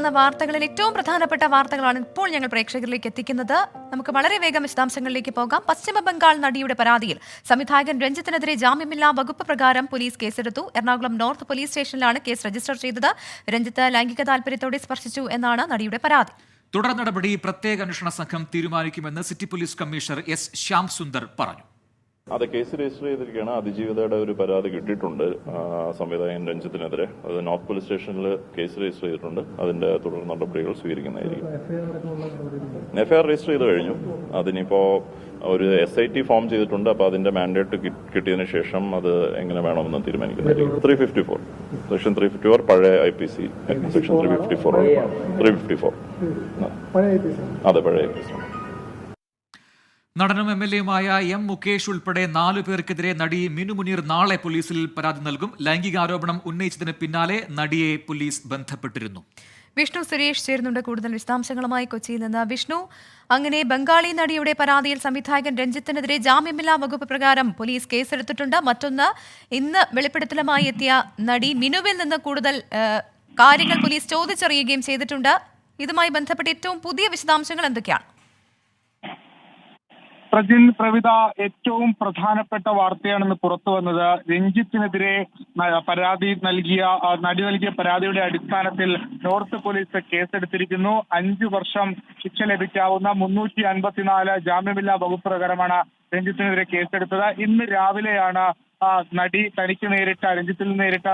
വന്ന വാർത്തകളിൽ ഏറ്റവും പ്രധാനപ്പെട്ട വാർത്തകളാണ് ഇപ്പോൾ ഞങ്ങൾ പ്രേക്ഷകരിലേക്ക് എത്തിക്കുന്നത്. നമുക്ക് വളരെ വേഗം വിശദാംശങ്ങളിലേക്ക് പോകാം. പശ്ചിമ ബംഗാൾ നടിയുടെ പരാതിയിൽ സംവിധായകൻ രഞ്ജിത്തിനെതിരെ ജാമ്യമില്ലാ വകുപ്പ് പ്രകാരം പോലീസ് കേസെടുത്തു. എറണാകുളം നോർത്ത് പോലീസ് സ്റ്റേഷനിലാണ് കേസ് രജിസ്റ്റർ ചെയ്തത്. രഞ്ജിത്ത് ലൈംഗിക താൽപര്യത്തോടെ സ്പർശിച്ചു എന്നാണ് നടിയുടെ പരാതി. തുടർ നടപടി പ്രത്യേക അന്വേഷണ സംഘം തീരുമാനിക്കുമെന്ന് city police commissioner S Shyam Sundar പറഞ്ഞു. അത് കേസ് രജിസ്റ്റർ ചെയ്തിരിക്കുകയാണ്. അതിജീവിതയുടെ ഒരു പരാതി കിട്ടിയിട്ടുണ്ട് സംവിധായകൻ രഞ്ജിത്തിനെതിരെ. അത് നോർത്ത് പോലീസ് സ്റ്റേഷനിൽ കേസ് രജിസ്റ്റർ ചെയ്തിട്ടുണ്ട്. അതിന്റെ തുടർ നടപടികൾ സ്വീകരിക്കുന്നതായിരിക്കും. എഫ്ഐആർ രജിസ്റ്റർ ചെയ്ത് കഴിഞ്ഞു. അതിനിപ്പോ ഒരു SIT ഫോം ചെയ്തിട്ടുണ്ട്. അപ്പൊ അതിന്റെ മാൻഡേറ്റ് കിട്ടിയതിനു ശേഷം അത് എങ്ങനെ വേണമെന്ന് തീരുമാനിക്കുന്നതായിരിക്കും. 354 സെക്ഷൻ 354 പഴയ IPC സെക്ഷൻ 354 അതെ പഴയ IPC. നടനും MLA-യുമായ M മുകേഷ് ഉൾപ്പെടെ 4 പേർക്കെതിരെ നടി മിനു മുനീർ നാളെ പോലീസിൽ പരാതി നൽകും. ലൈംഗികാരോപണം ഉന്നയിച്ചതിന് പിന്നാലെ നടിയെ പോലീസ് ബന്ധപ്പെട്ടിരുന്നു. വിഷ്ണു സുരേഷ് ചേരുന്നുണ്ട് കൂടുതൽ വിശദാംശങ്ങളുമായി കൊച്ചിയിൽ നിന്ന്. വിഷ്ണു, അങ്ങനെ ബംഗാളി നടിയുടെ പരാതിയിൽ സംവിധായകൻ രഞ്ജിത്തിനെതിരെ ജാമ്യമില്ലാ വകുപ്പ് പ്രകാരം പോലീസ് കേസെടുത്തിട്ടുണ്ട്. മറ്റൊന്ന്, ഇന്ന് വെളിപ്പെടുത്തലുമായി എത്തിയ നടി മിനുവിൽ നിന്ന് കൂടുതൽ കാര്യങ്ങൾ പോലീസ് ചോദിച്ചറിയുകയും ചെയ്തിട്ടുണ്ട്. ഇതുമായി ബന്ധപ്പെട്ട് ഏറ്റവും പുതിയ വിശദാംശങ്ങൾ എന്തൊക്കെയാണ്? പ്രവിത, ഏറ്റവും പ്രധാനപ്പെട്ട വാർത്തയാണെന്ന് പുറത്തു വന്നത്. രഞ്ജിത്തിനെതിരെ നടി നൽകിയ പരാതിയുടെ അടിസ്ഥാനത്തിൽ നോർത്ത് പോലീസ് കേസെടുത്തിരിക്കുന്നു. 5 വർഷം ശിക്ഷ ലഭിക്കാവുന്ന 354 ജാമ്യമില്ലാ വകുപ്പ് പ്രകാരമാണ് രഞ്ജിത്തിനെതിരെ കേസെടുത്തത്. ഇന്ന് രാവിലെയാണ് നടി രഞ്ജിത്തിൽ നേരിട്ട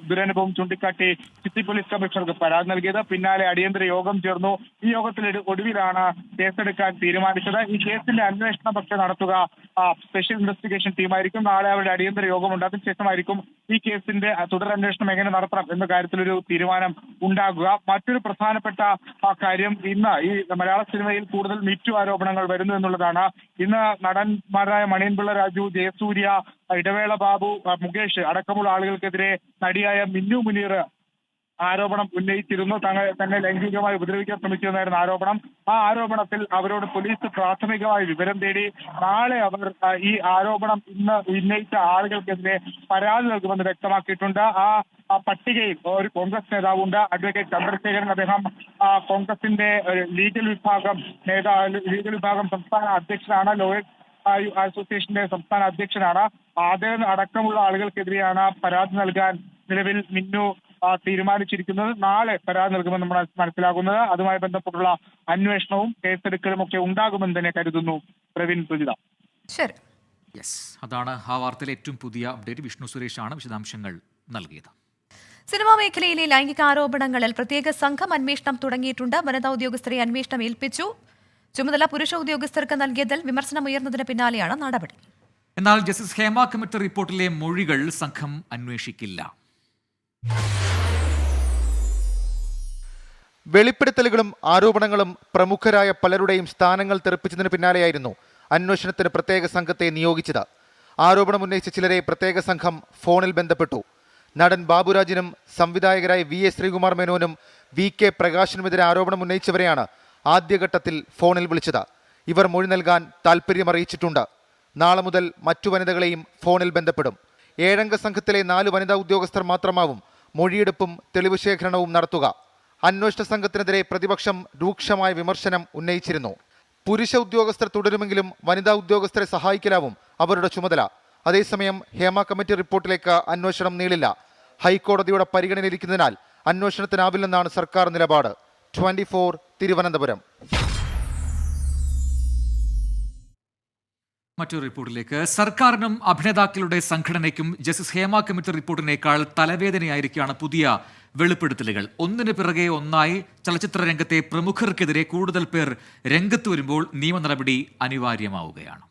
ദുരനുഭവം ചൂണ്ടിക്കാട്ടി സിറ്റി പോലീസ് കമ്മീഷണർക്ക് പരാതി നൽകിയത്. പിന്നാലെ അടിയന്തര യോഗം ചേർന്നു. ഈ യോഗത്തിൽ ഒടുവിലാണ് കേസെടുക്കാൻ തീരുമാനിച്ചത്. ഈ കേസിന്റെ അന്വേഷണം പക്ഷേ നടത്തുക സ്പെഷ്യൽ ഇൻവെസ്റ്റിഗേഷൻ ടീമായിരിക്കും. നാളെ അവരുടെ അടിയന്തര യോഗമുണ്ട്. അതിനുശേഷമായിരിക്കും ഈ കേസിന്റെ തുടരന്വേഷണം എങ്ങനെ നടത്തണം എന്ന കാര്യത്തിലൊരു തീരുമാനം ഉണ്ടാകുക. മറ്റൊരു പ്രധാനപ്പെട്ട കാര്യം, ഇന്ന് ഈ മലയാള സിനിമയിൽ കൂടുതൽ മീറ്റു ആരോപണങ്ങൾ വരുന്നു എന്നുള്ളതാണ്. ഇന്ന് നടന്മാരായ മണിയൻപിള്ള രാജു, ജയസൂര്യ, ഇടവേള ബാബു, മുകേഷ് അടക്കമുള്ള ആളുകൾക്കെതിരെ നടിയായ മിന്നു മുനീർ ആരോപണം ഉന്നയിച്ചിരുന്നു. തന്നെ ലൈംഗികമായി ഉപദ്രവിക്കാൻ ശ്രമിച്ചെന്നായിരുന്നു ആരോപണം. ആ ആരോപണത്തിൽ അവരോട് പോലീസ് പ്രാഥമികമായി വിവരം തേടി. നാളെ അവർ ഈ ആരോപണം ഇന്ന് ഉന്നയിച്ച ആളുകൾക്കെതിരെ പരാതി നൽകുമെന്ന് വ്യക്തമാക്കിയിട്ടുണ്ട്. ആ പട്ടികയിൽ ഒരു കോൺഗ്രസ് നേതാവുണ്ട്, അഡ്വക്കേറ്റ് ചന്ദ്രശേഖരൻ. അദ്ദേഹം കോൺഗ്രസിന്റെ ലീഗൽ വിഭാഗം സംസ്ഥാന അധ്യക്ഷനാണ്. ലോയേഴ്സ് അസോസിയേഷന്റെ സംസ്ഥാന അധ്യക്ഷനാണ്. അദ്ദേഹം അടക്കമുള്ള ആളുകൾക്കെതിരെയാണ് പരാതി നൽകാൻ നിലവിൽ മിന്നു തീരുമാനിച്ചിരിക്കുന്നത്. നാളെ പരാതി നൽകുമെന്ന് നമ്മൾ മനസ്സിലാക്കുന്നത്. അതുമായി ബന്ധപ്പെട്ടുള്ള അന്വേഷണവും കേസെടുക്കലും ഒക്കെ ഉണ്ടാകുമെന്ന് തന്നെ കരുതുന്നു. പ്രവീൺ, സുജിത. ശരി, അതാണ് ആ വാർത്തയിലെ ഏറ്റവും പുതിയ അപ്ഡേറ്റ്. വിഷ്ണു സുരേഷാണ് വിശദാംശങ്ങൾ നൽകിയത്. സിനിമാ മേഖലയിലെ ലൈംഗികാരോപണങ്ങളിൽ പ്രത്യേക സംഘം അന്വേഷണം തുടങ്ങിയിട്ടുണ്ട്. വനിതാ ഉദ്യോഗസ്ഥരെ അന്വേഷണം ഏൽപ്പിച്ചു. ചുമതല പുരുഷ ഉദ്യോഗസ്ഥർക്ക് നൽകിയതിൽ വിമർശനം ഉയർന്നതിന് പിന്നാലെയാണ് നടപടി. എന്നാൽ ജസ്റ്റിസ് ഹേമ കമ്മിറ്റി റിപ്പോർട്ടിലെ മൊഴികൾ സംഘം അന്വേഷിക്കില്ല. വെളിപ്പെടുത്തലുകളും ആരോപണങ്ങളും പ്രമുഖരായ പലരുടെയും സ്ഥാനങ്ങൾ തെറിപ്പിച്ചതിന് പിന്നാലെയായിരുന്നു അന്വേഷണത്തിന് പ്രത്യേക സംഘത്തെ നിയോഗിച്ചത്. ആരോപണം ഉന്നയിച്ച ചിലരെ പ്രത്യേക സംഘം ഫോണിൽ ബന്ധപ്പെട്ടു. നടൻ ബാബുരാജിനും സംവിധായകരായ VA ശ്രീകുമാർ മേനോനും VK പ്രകാശിനുമെതിരെ ആരോപണം ഉന്നയിച്ചവരെയാണ് ആദ്യഘട്ടത്തിൽ ഫോണിൽ വിളിച്ചത്. ഇവർ മൊഴി നൽകാൻ താൽപ്പര്യമറിയിച്ചിട്ടുണ്ട്. നാളെ മുതൽ മറ്റു വനിതകളെയും ഫോണിൽ ബന്ധപ്പെടും. 7-അംഗ സംഘത്തിലെ 4 വനിതാ ഉദ്യോഗസ്ഥർ മാത്രമാവും മൊഴിയെടുപ്പും തെളിവ് ശേഖരണവും നടത്തുക. അന്വേഷണ സംഘത്തിനെതിരെ പ്രതിപക്ഷം രൂക്ഷമായ വിമർശനം ഉന്നയിച്ചിരുന്നു. പുരുഷ ഉദ്യോഗസ്ഥർ തുടരുമെങ്കിലും വനിതാ ഉദ്യോഗസ്ഥരെ സഹായിക്കലാവും അവരുടെ ചുമതല. അതേസമയം ഹേമ കമ്മിറ്റി റിപ്പോർട്ടിലേക്ക് അന്വേഷണം നീളില്ല. ഹൈക്കോടതിയുടെ പരിഗണനയിലിരിക്കുന്നതിനാൽ അന്വേഷണത്തിനാവില്ലെന്നാണ് സർക്കാർ നിലപാട്. 24 തിരുവനന്തപുരം. മറ്റൊരു റിപ്പോർട്ടിലേക്ക്. സർക്കാരിനും അഭിനേതാക്കളുടെ സംഘടനയ്ക്കും ജസ്റ്റിസ് ഹേമ കമ്മിറ്റി റിപ്പോർട്ടിനേക്കാൾ തലവേദനയായിരിക്കുകയാണ് പുതിയ വെളിപ്പെടുത്തലുകൾ. ഒന്നിനു പിറകെ ഒന്നായി ചലച്ചിത്ര രംഗത്തെ പ്രമുഖർക്കെതിരെ കൂടുതൽ പേർ രംഗത്ത് വരുമ്പോൾ നിയമ നടപടി അനിവാര്യമാവുകയാണ്.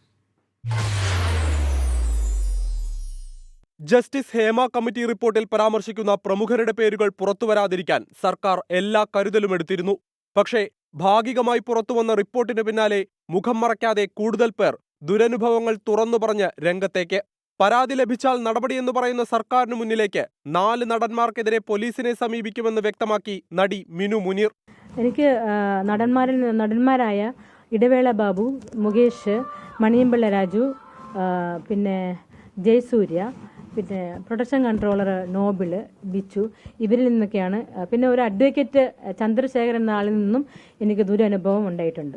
ജസ്റ്റിസ് ഹേമ കമ്മിറ്റി റിപ്പോർട്ടിൽ പരാമർശിക്കുന്ന പ്രമുഖരുടെ പേരുകൾ പുറത്തുവരാതിരിക്കാൻ സർക്കാർ എല്ലാ കരുതലും എടുത്തിരുന്നു. പക്ഷേ ഭാഗികമായി പുറത്തുവന്ന റിപ്പോർട്ടിന് പിന്നാലെ മുഖം മറയ്ക്കാതെ കൂടുതൽ പേർ ദുരനുഭവങ്ങൾ തുറന്നു പറഞ്ഞ് രംഗത്തേക്ക്. പരാതി ലഭിച്ചാൽ നടപടിയെന്ന് പറയുന്ന സർക്കാരിന് മുന്നിലേക്ക് 4 നടന്മാർക്കെതിരെ പോലീസിനെ സമീപിക്കുമെന്ന് വ്യക്തമാക്കി നടി മിനു മുനീർ. എനിക്ക് നടന്മാരായ ഇടവേള ബാബു, മുകേഷ്, മണിയമ്പിള്ള രാജു, പിന്നെ ജയസൂര്യ, പിന്നെ പ്രൊട്ടക്ഷൻ കൺട്രോളർ നോബിൾ, ബിച്ചു, ഇവരിൽ നിന്നൊക്കെയാണ്. പിന്നെ ഒരു അഡ്വക്കേറ്റ് ചന്ദ്രശേഖരൻ എന്ന ആളിൽ നിന്നും എനിക്ക് ദുരനുഭവം ഉണ്ടായിട്ടുണ്ട്.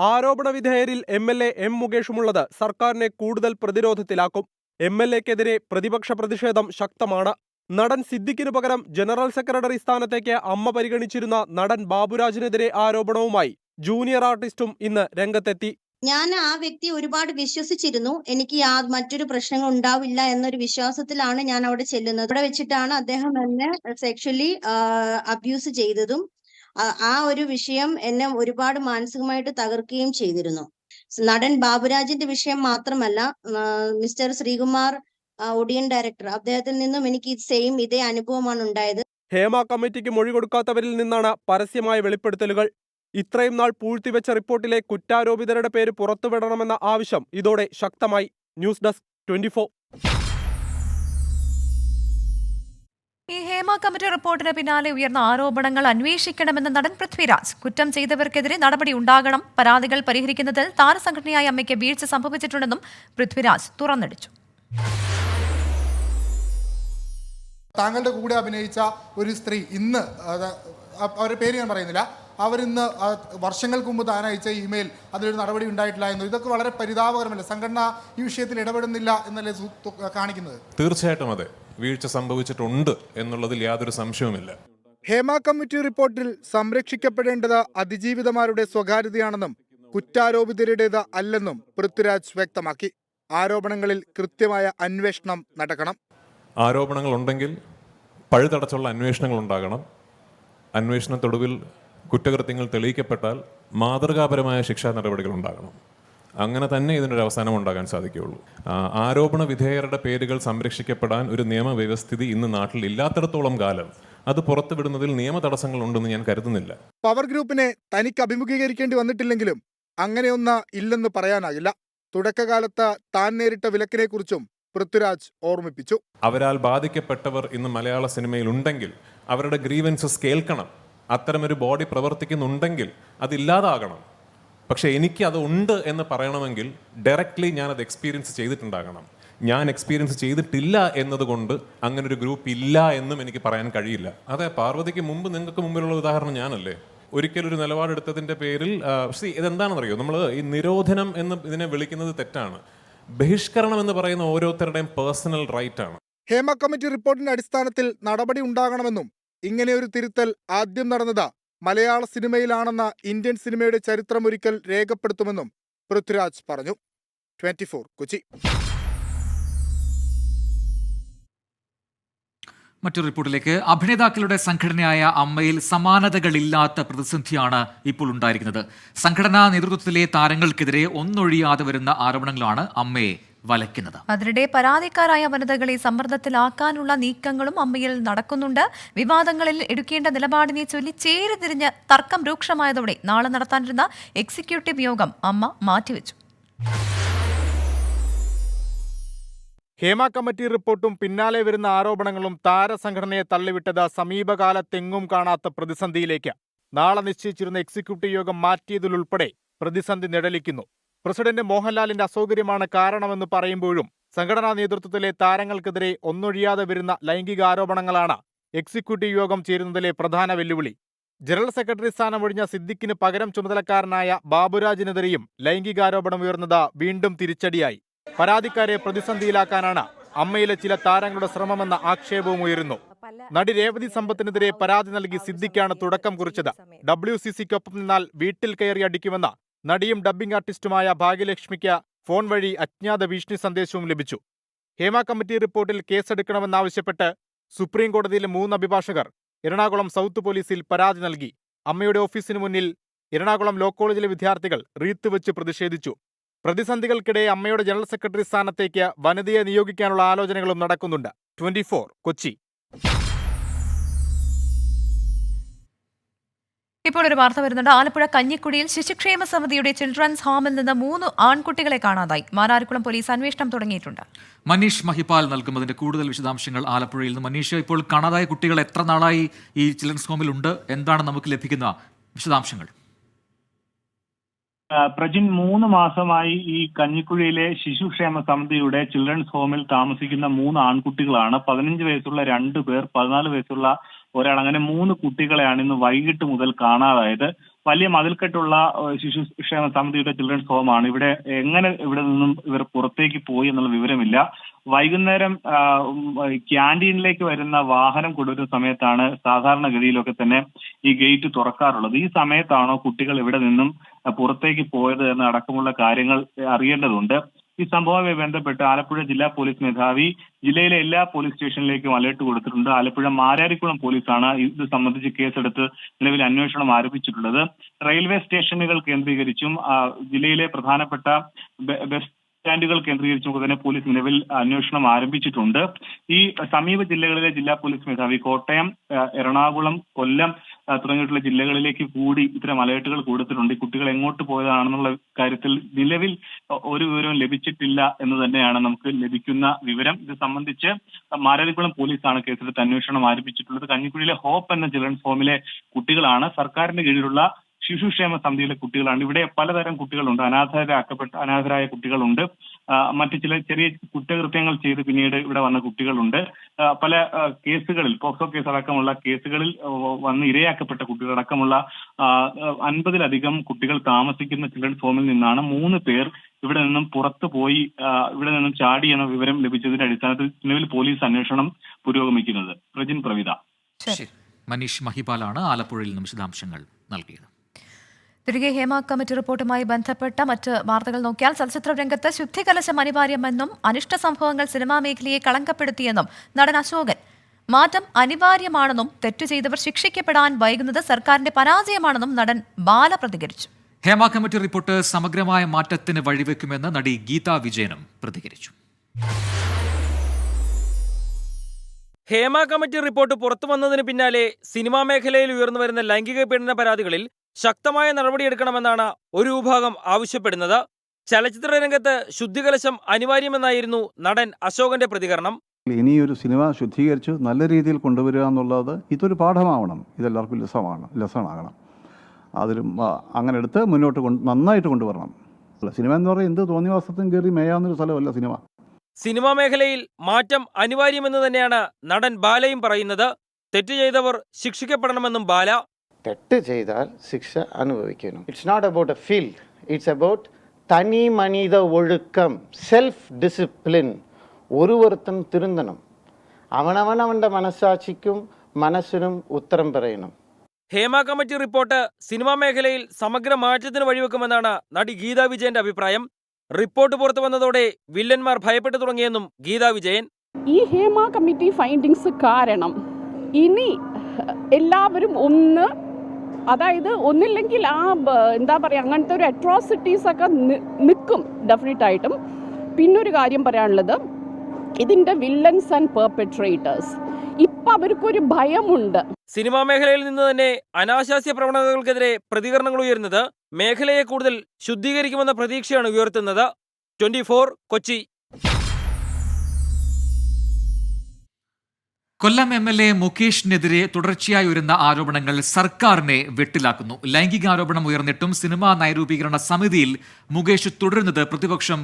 ആരോപണ വിധേയരിൽ MLA M മുകേഷുമുള്ളത് സർക്കാരിനെ കൂടുതൽ പ്രതിരോധത്തിലാക്കും. MLAക്കെതിരെ പ്രതിപക്ഷ പ്രതിഷേധം ശക്തമാണ്. നടൻ സിദ്ദിഖിന് പകരം ജനറൽ സെക്രട്ടറി സ്ഥാനത്തേക്ക് അമ്മ പരിഗണിച്ചിരുന്ന നടൻ ബാബുരാജിനെതിരെ ആരോപണവുമായി ജൂനിയർ ആർട്ടിസ്റ്റും ഇന്ന് രംഗത്തെത്തി. ഞാൻ ആ വ്യക്തി ഒരുപാട് വിശ്വസിച്ചിരുന്നു. എനിക്ക് മറ്റൊരു പ്രശ്നങ്ങൾ ഉണ്ടാവില്ല എന്നൊരു വിശ്വാസത്തിലാണ് ഞാൻ അവിടെ ചെല്ലുന്നത്. അവിടെ വെച്ചിട്ടാണ് അദ്ദേഹം എന്നെ സെക്ഷലി അബ്യൂസ് ചെയ്തതും ആ ഒരു വിഷയം എന്നെ ഒരുപാട് മാനസികമായിട്ട് തകർക്കുകയും ചെയ്തിരുന്നു. നടൻ ബാബുരാജിന്റെ വിഷയം മാത്രമല്ല, മിസ്റ്റർ ശ്രീകുമാർ ഒഡിയൻ ഡയറക്ടർ, അദ്ദേഹത്തിൽ നിന്നും എനിക്ക് ഇതേ അനുഭവമാണ് ഉണ്ടായത്. ഹേമ കമ്മിറ്റിക്ക് മൊഴി കൊടുക്കാത്തവരിൽ നിന്നാണ് പരസ്യമായ വെളിപ്പെടുത്തലുകൾ. ഇത്രയും നാൾ പൂഴ്ത്തിവെച്ച റിപ്പോർട്ടിലെ കുറ്റാരോപിതരുടെ പേര് പുറത്തുവിടണമെന്ന ആവശ്യം ഇതോടെ ശക്തമായി. News desk 24. ഈ ഹേമ കമ്മിറ്റി റിപ്പോർട്ടിന് പിന്നാലെ ഉയർന്ന ആരോപണങ്ങൾ അന്വേഷിക്കണമെന്ന് നടൻ പൃഥ്വിരാജ്. കുറ്റം ചെയ്തവർക്കെതിരെ നടപടി ഉണ്ടാകണം. പരാതികൾ പരിഹരിക്കുന്നതിൽ താരസംഘടനയായ അമ്മയ്ക്ക് വീഴ്ച സംഭവിച്ചിട്ടുണ്ടെന്നും പൃഥ്വിരാജ് തുറന്നടിച്ചു. താങ്കളുടെ കൂടെ അഭിനയിച്ച ഒരു സ്ത്രീ ഇന്ന്, അവരുടെ പേര് ഞാൻ പറയുന്നില്ല, അവരിന്ന് വർഷങ്ങൾക്ക് മുമ്പ് താൻ അയച്ച ഇമെയിൽ അതിലൊരു നടപടി ഉണ്ടായിട്ടില്ല എന്നു. ഇതൊക്കെ വളരെ പരിതാപകരമല്ല. സംഘടന ഈ വിഷയത്തിൽ ഇടപെടുന്നില്ല എന്നല്ലേ കാണിക്കുന്നത്? തീർച്ചയായിട്ടും അതെ, വീഴ്ച സംഭവിച്ചിട്ടുണ്ട് എന്നുള്ളതിൽ യാതൊരു സംശയവുമില്ല. ഹേമ കമ്മിറ്റി റിപ്പോർട്ടിൽ സംരക്ഷിക്കപ്പെടേണ്ടത് അതിജീവിതമാരുടെ സ്വകാര്യതയാണെന്നും കുറ്റാരോപിതരുടേത് അല്ലെന്നും പൃഥ്വിരാജ് വ്യക്തമാക്കി. ആരോപണങ്ങളിൽ കൃത്യമായ അന്വേഷണം നടക്കണം. ആരോപണങ്ങൾ ഉണ്ടെങ്കിൽ പഴുതടച്ചുള്ള അന്വേഷണങ്ങൾ ഉണ്ടാകണം. അന്വേഷണത്തൊടുവിൽ കുറ്റകൃത്യങ്ങൾ തെളിയിക്കപ്പെട്ടാൽ മാതൃകാപരമായ ശിക്ഷാ നടപടികൾ ഉണ്ടാകണം. അങ്ങനെ തന്നെ ഇതിനൊരു അവസാനം ഉണ്ടാകാൻ സാധിക്കുകയുള്ളൂ. ആരോപണ വിധേയരുടെ പേരുകൾ സംരക്ഷിക്കപ്പെടാൻ ഒരു നിയമവ്യവസ്ഥിതി ഇന്ന് നാട്ടിൽ ഇല്ലാത്തിടത്തോളം കാലം അത് പുറത്തുവിടുന്നതിൽ നിയമ തടസ്സങ്ങൾ ഉണ്ടെന്ന് ഞാൻ കരുതുന്നില്ല. പവർ ഗ്രൂപ്പിനെ തനിക്ക് അഭിമുഖീകരിക്കേണ്ടി വന്നിട്ടില്ലെങ്കിലും അങ്ങനെയൊന്ന് ഇല്ലെന്ന് പറയാനാകില്ല. തുടക്കകാലത്ത് താൻ നേരിട്ട വിലക്കിനെക്കുറിച്ചും പൃഥ്വിരാജ് ഓർമ്മിപ്പിച്ചു. അവരാൽ ബാധിക്കപ്പെട്ടവർ ഇന്ന് മലയാള സിനിമയിൽ ഉണ്ടെങ്കിൽ അവരുടെ ഗ്രീവൻസസ് കേൾക്കണം. അത്തരമൊരു ബോഡി പ്രവർത്തിക്കുന്നുണ്ടെങ്കിൽ അതില്ലാതാകണം. പക്ഷേ എനിക്ക് അത് ഉണ്ട് എന്ന് പറയണമെങ്കിൽ ഡയറക്റ്റ്ലി ഞാനത് എക്സ്പീരിയൻസ് ചെയ്തിട്ടുണ്ടാകണം. ഞാൻ എക്സ്പീരിയൻസ് ചെയ്തിട്ടില്ല എന്നതുകൊണ്ട് അങ്ങനൊരു ഗ്രൂപ്പ് ഇല്ല എന്നും എനിക്ക് പറയാൻ കഴിയില്ല. അതെ, പാർവതിക്ക് മുമ്പ് നിങ്ങൾക്ക് മുമ്പിലുള്ള ഉദാഹരണം ഞാനല്ലേ. ഒരിക്കലൊരു നിലപാടെടുത്തതിൻ്റെ പേരിൽ ഇതെന്താണെന്നറിയോ, നമ്മൾ ഈ നിരോധനം എന്ന് ഇതിനെ വിളിക്കുന്നത് തെറ്റാണ്. ബഹിഷ്കരണം എന്ന് പറയുന്ന ഓരോരുത്തരുടെയും പേഴ്സണൽ റൈറ്റ് ആണ്. ഹേമ കമ്മിറ്റി റിപ്പോർട്ടിന്റെ അടിസ്ഥാനത്തിൽ നടപടി ഉണ്ടാകണമെന്നും ഇങ്ങനെയൊരു തിരുത്തൽ ആദ്യം നടന്നത് മലയാള സിനിമയിലാണെന്ന ഇന്ത്യൻ സിനിമയുടെ ചരിത്രം ഒരിക്കൽ രേഖപ്പെടുത്തുമെന്നും പൃഥ്വിരാജ് പറഞ്ഞു. 24 കൊച്ചി. മറ്റൊരു റിപ്പോർട്ടിലേക്ക്. അഭിനേതാക്കളുടെ സംഘടനയായ അമ്മയിൽ സമാനതകളില്ലാത്ത പ്രതിസന്ധിയാണ് ഇപ്പോൾ ഉണ്ടായിരിക്കുന്നത്. സംഘടനാ നേതൃത്വത്തിലെ താരങ്ങൾക്കെതിരെ ഒന്നൊഴിയാതെ വരുന്ന ആരോപണങ്ങളാണ് അമ്മയെ വലയ്ക്കുന്നത്. അതിനിടെ പരാതിക്കാരായ വനിതകളെ സമ്മർദ്ദത്തിലാക്കാനുള്ള നീക്കങ്ങളും അമ്മയിൽ നടക്കുന്നുണ്ട്. വിവാദങ്ങളിൽ എടുക്കേണ്ട നിലപാടിനെ ചൊല്ലി ചേരിതിരിഞ്ഞ് തർക്കം രൂക്ഷമായതോടെ നാളെ നടത്താനിരുന്ന എക്സിക്യൂട്ടീവ് യോഗം അമ്മ മാറ്റിവെച്ചു. ഹേമ കമ്മിറ്റി റിപ്പോർട്ടും പിന്നാലെ വരുന്ന ആരോപണങ്ങളും താരസംഘടനയെ തള്ളിവിട്ടത് സമീപകാലത്തെങ്ങും കാണാത്ത പ്രതിസന്ധിയിലേക്ക്. നാളെ നിശ്ചയിച്ചിരുന്ന എക്സിക്യൂട്ടീവ് യോഗം മാറ്റിയതിലുൾപ്പെടെ പ്രതിസന്ധി നിഴലിക്കുന്നു. പ്രസിഡന്റ് മോഹൻലാലിന്റെ അസൗകര്യമാണ് കാരണമെന്ന് പറയുമ്പോഴും സംഘടനാ നേതൃത്വത്തിലെ താരങ്ങൾക്കെതിരെ ഒന്നൊഴിയാതെ വരുന്ന ലൈംഗിക ആരോപണങ്ങളാണ് എക്സിക്യൂട്ടീവ് യോഗം ചേരുന്നതിലെ പ്രധാന വെല്ലുവിളി. ജനറൽ സെക്രട്ടറി സ്ഥാനം ഒഴിഞ്ഞ സിദ്ദിഖിന് പകരം ചുമതലക്കാരനായ ബാബുരാജിനെതിരെയും ലൈംഗികാരോപണം ഉയർന്നത് വീണ്ടും തിരിച്ചടിയായി. പരാതിക്കാരെ പ്രതിസന്ധിയിലാക്കാനാണ് അമ്മയിലെ ചില താരങ്ങളുടെ ശ്രമമെന്ന ആക്ഷേപവും ഉയരുന്നു. നടി രേവതി സമ്പത്തിനെതിരെ പരാതി നൽകി സിദ്ദിഖാണ് തുടക്കം കുറിച്ചത്. WCCക്കൊപ്പം നിന്നാൽ വീട്ടിൽ കയറി അടിക്കുമെന്ന നടിയും ഡബ്ബിംഗ് ആർട്ടിസ്റ്റുമായ ഭാഗ്യലക്ഷ്മിക്ക് ഫോൺ വഴി അജ്ഞാത ഭീഷണി സന്ദേശവും ലഭിച്ചു. ഹേമ കമ്മിറ്റി റിപ്പോർട്ടിൽ കേസെടുക്കണമെന്നാവശ്യപ്പെട്ട് സുപ്രീം കോടതിയിലെ 3 അഭിഭാഷകർ എറണാകുളം സൗത്ത് പോലീസിൽ പരാതി നൽകി. അമ്മയുടെ ഓഫീസിന് മുന്നിൽ എറണാകുളം ലോ കോളേജിലെ വിദ്യാർത്ഥികൾ റീത്ത് വെച്ച് പ്രതിഷേധിച്ചു. പ്രതിസന്ധികൾക്കിടെ അമ്മയുടെ ജനറൽ സെക്രട്ടറി സ്ഥാനത്തേക്ക് വനിതയെ നിയോഗിക്കാനുള്ള ആലോചനകളും നടക്കുന്നുണ്ട്. 24 കൊച്ചി. ഇപ്പോൾ ഒരു വാർത്ത വരുന്നുണ്ട്. ആലപ്പുഴ കഞ്ഞിക്കുഴിയിൽ ശിശുക്ഷേമ സമിതിയുടെ ചിൽഡ്രൻസ് ഹോമിൽ നിന്ന് 3 ആൺകുട്ടികളെ കാണാതായി. മാരാരിക്കുളം പോലീസ് അന്വേഷണം തുടങ്ങിയിട്ടുണ്ട്. മനീഷ് മഹിപാൽ നൽകുന്നതിന്റെ കൂടുതൽ വിശദാംശങ്ങൾ ആലപ്പുഴയിൽ നിന്ന്. മനീഷ്, ഇപ്പോൾ കാണാതായ കുട്ടികൾ എത്ര നാളായി ഈ ചിൽഡ്രൻസ് ഹോമിൽ ഉണ്ട്? എന്താണ് നമുക്ക് ലഭിക്കുന്ന വിശദാംശങ്ങൾ? പ്രജിൻ 3 മാസമായി ഈ കഞ്ഞിക്കുഴിയിലെ ശിശുക്ഷേമ സമിതിയുടെ ചിൽഡ്രൻസ് ഹോമിൽ താമസിക്കുന്ന 3 ആൺകുട്ടികളാണ്. 15 വയസ്സുള്ള 2 പേർ, 14 വയസ്സുള്ള ഒരാൾ, അങ്ങനെ 3 കുട്ടികളെയാണ് ഇന്ന് വൈകിട്ട് മുതൽ കാണാതായത്. വലിയ മതിൽക്കെട്ടുള്ള ശിശുക്ഷേമ സമിതിയുടെ ചിൽഡ്രൻസ് ഹോമാണ്. ഇവിടെ ഇവിടെ നിന്നും ഇവർ പുറത്തേക്ക് പോയി എന്നുള്ള വിവരമില്ല. വൈകുന്നേരം ക്യാൻറ്റീനിലേക്ക് വരുന്ന വാഹനം കൊണ്ടുവരുന്ന സമയത്താണ് സാധാരണഗതിയിലൊക്കെ തന്നെ ഈ ഗേറ്റ് തുറക്കാറുള്ളത്. ഈ സമയത്താണോ കുട്ടികൾ ഇവിടെ നിന്നും പുറത്തേക്ക് പോയത് എന്ന് അടക്കമുള്ള കാര്യങ്ങൾ അറിയേണ്ടതുണ്ട്. ഈ സംഭവവുമായി ബന്ധപ്പെട്ട് ആലപ്പുഴ ജില്ലാ പോലീസ് മേധാവി ജില്ലയിലെ എല്ലാ പോലീസ് സ്റ്റേഷനിലേക്കും അലർട്ട് കൊടുത്തിട്ടുണ്ട്. ആലപ്പുഴ മാരാരിക്കുളം പോലീസാണ് ഇത് സംബന്ധിച്ച് കേസെടുത്ത് നിലവിൽ അന്വേഷണം ആരംഭിച്ചിട്ടുള്ളത്. റെയിൽവേ സ്റ്റേഷനുകൾ കേന്ദ്രീകരിച്ചും ജില്ലയിലെ പ്രധാനപ്പെട്ട ബസ് സ്റ്റാൻഡുകൾ കേന്ദ്രീകരിച്ചും തന്നെ പോലീസ് നിലവിൽ അന്വേഷണം ആരംഭിച്ചിട്ടുണ്ട്. ഈ സമീപ ജില്ലകളിലെ ജില്ലാ പോലീസ് മേധാവി കോട്ടയം, എറണാകുളം, കൊല്ലം തുടങ്ങിയിട്ടുള്ള ജില്ലകളിലേക്ക് കൂടി ഇത്തരം അലേർട്ടുകൾ കൊടുത്തിട്ടുണ്ട്. ഈ കുട്ടികൾ എങ്ങോട്ട് പോയതാണെന്നുള്ള കാര്യത്തിൽ നിലവിൽ ഒരു വിവരവും ലഭിച്ചിട്ടില്ല എന്ന് തന്നെയാണ് നമുക്ക് ലഭിക്കുന്ന വിവരം. ഇത് സംബന്ധിച്ച് മാരാരിക്കുളം പോലീസാണ് കേസെടുത്ത് അന്വേഷണം ആരംഭിച്ചിട്ടുള്ളത്. കഞ്ഞിക്കുഴിയിലെ ഹോപ്പ് എന്ന ചിൽഡ്രൻസ് ഹോമിലെ കുട്ടികളാണ്. സർക്കാരിന്റെ കീഴിലുള്ള ശിശുക്ഷേമ സമിതിയിലെ കുട്ടികളാണ്. ഇവിടെ പലതരം കുട്ടികളുണ്ട്. അനാഥരായ കുട്ടികളുണ്ട്. മറ്റു ചില ചെറിയ കുറ്റകൃത്യങ്ങൾ ചെയ്ത് പിന്നീട് ഇവിടെ വന്ന കുട്ടികളുണ്ട്. പല കേസുകളിൽ, പോക്സോ കേസ് അടക്കമുള്ള കേസുകളിൽ വന്ന് ഇരയാക്കപ്പെട്ട കുട്ടികളടക്കമുള്ള 50-ലധികം കുട്ടികൾ താമസിക്കുന്ന ചിൽഡ്രൻസ് ഹോമിൽ നിന്നാണ് 3 പേർ ഇവിടെ നിന്നും പുറത്തു പോയി ഇവിടെ നിന്നും ചാടി എന്ന വിവരം ലഭിച്ചതിന്റെ അടിസ്ഥാനത്തിൽ നിലവിൽ പോലീസ് അന്വേഷണം പുരോഗമിക്കുന്നത്. പ്രജിൻ, പ്രവിത. മനീഷ് മഹിപാലാണ് ആലപ്പുഴയിൽ നിന്നും വിശദാംശങ്ങൾ നൽകിയത്. തിരികെ ഹേമ കമ്മിറ്റി റിപ്പോർട്ടുമായി ബന്ധപ്പെട്ട മറ്റ് വാർത്തകൾ നോക്കിയാൽ ചലച്ചിത്ര രംഗത്ത് ശുദ്ധികലശം അനിവാര്യമെന്നും അനിഷ്ട സംഭവങ്ങൾ സിനിമാ മേഖലയെ കളങ്കപ്പെടുത്തിയെന്നും നടൻ അശോകൻ. മാറ്റം അനിവാര്യമാണെന്നും തെറ്റു ചെയ്തവർ ശിക്ഷിക്കപ്പെടാൻ വൈകുന്നത് സർക്കാരിന്റെ പരാജയമാണെന്നും നടൻ ബാല പ്രതികരിച്ചു. ഹേമ കമ്മിറ്റി റിപ്പോർട്ട് സമഗ്രമായ മാറ്റത്തിന് വഴിവെക്കുമെന്ന് നടി ഗീതാ വിജയനും പ്രതികരിച്ചു. ഹേമ കമ്മിറ്റി റിപ്പോർട്ട് പുറത്തു വന്നതിന് പിന്നാലെ സിനിമാ മേഖലയിൽ ഉയർന്നു വരുന്ന ലൈംഗിക പീഡന പരാതികളിൽ ശക്തമായ നടപടിയെടുക്കണമെന്നാണ് ഒരു വിഭാഗം ആവശ്യപ്പെടുന്നത്. ചലച്ചിത്ര രംഗത്ത് ശുദ്ധികലശം അനിവാര്യമെന്നായിരുന്നു നടൻ അശോകന്റെ പ്രതികരണം. ഇനിയൊരു സിനിമ ശുദ്ധീകരിച്ച് നല്ല രീതിയിൽ കൊണ്ടുവരിക എന്നുള്ളത് ഇതൊരു പാഠമാവണം. ഇതെല്ലാവർക്കും ലെസണാകണം. അതിലും അങ്ങനെ എടുത്ത് മുന്നോട്ട് നന്നായിട്ട് കൊണ്ടുവരണം. സിനിമ എന്ന് പറയുന്നത് എന്ത് തോന്നിവാസത്തിനും കയറി മേയാവുന്നൊരു സ്ഥലമല്ല സിനിമ. സിനിമാ മേഖലയിൽ മാറ്റം അനിവാര്യമെന്ന് തന്നെയാണ് നടൻ ബാലയും പറയുന്നത്. തെറ്റ് ചെയ്തവർ ശിക്ഷിക്കപ്പെടണമെന്നും ബാല. തെറ്റ് ചെയ്താൽ ശിക്ഷ അനുഭവിക്കണം. It's not about a field, it's about തനി മനിത ഒഴുക്കം, സെൽഫ് ഡിസിപ്ലിൻ. ഒരുവരുത്തൻ തിരുന്തണം. അവനവൻ്റെ മനസ്സാക്ഷിക്കും മനസ്സിനും ഉത്തരം പറയണം. ഹേമ കമ്മിറ്റി റിപ്പോർട്ട് സിനിമാ മേഖലയിൽ സമഗ്ര മാറ്റത്തിന് വഴിവെക്കുമെന്നാണ് നടി ഗീതാ വിജയന്റെ അഭിപ്രായം. റിപ്പോർട്ട് പുറത്തു വന്നതോടെ വില്ലന്മാർ ഭയപ്പെട്ടു തുടങ്ങിയെന്നും ഗീതാ വിജയൻ. ഈ ഹേമ കമ്മിറ്റി ഫൈൻഡിങ്സ് കാരണം ഇനി എല്ലാവരും ഒന്നില്ലെങ്കിൽ എന്താ പറയുക, അങ്ങനത്തെ ഒരു അട്രോസിറ്റീസ് ഒക്കെ നിൽക്കും ഡെഫിനറ്റായിട്ടും. പിന്നൊരു കാര്യം പറയാനുള്ളത്, ഇതിന്റെ വില്ലൻസ് ആൻഡ് പെർപെട്രേറ്റേഴ്സ് ഇപ്പം അവർക്കൊരു ഭയമുണ്ട്. സിനിമാ മേഖലയിൽ നിന്ന് തന്നെ അനാശാസ്യ പ്രവണതകൾക്കെതിരെ പ്രതികരണങ്ങൾ ഉയരുന്നത് മേഖലയെ കൂടുതൽ ശുദ്ധീകരിക്കുമെന്ന പ്രതീക്ഷയാണ് ഉയർത്തുന്നത്. 24 കൊച്ചി. കൊല്ലം MLA മുകേഷിനെതിരെ തുടർച്ചയായി ഉയരുന്ന ആരോപണങ്ങൾ സർക്കാരിനെ വെട്ടിലാക്കുന്നു. ലൈംഗികാരോപണം ഉയർന്നിട്ടും സിനിമാ നയരൂപീകരണ സമിതിയിൽ മുകേഷ് തുടരുന്നത് പ്രതിപക്ഷം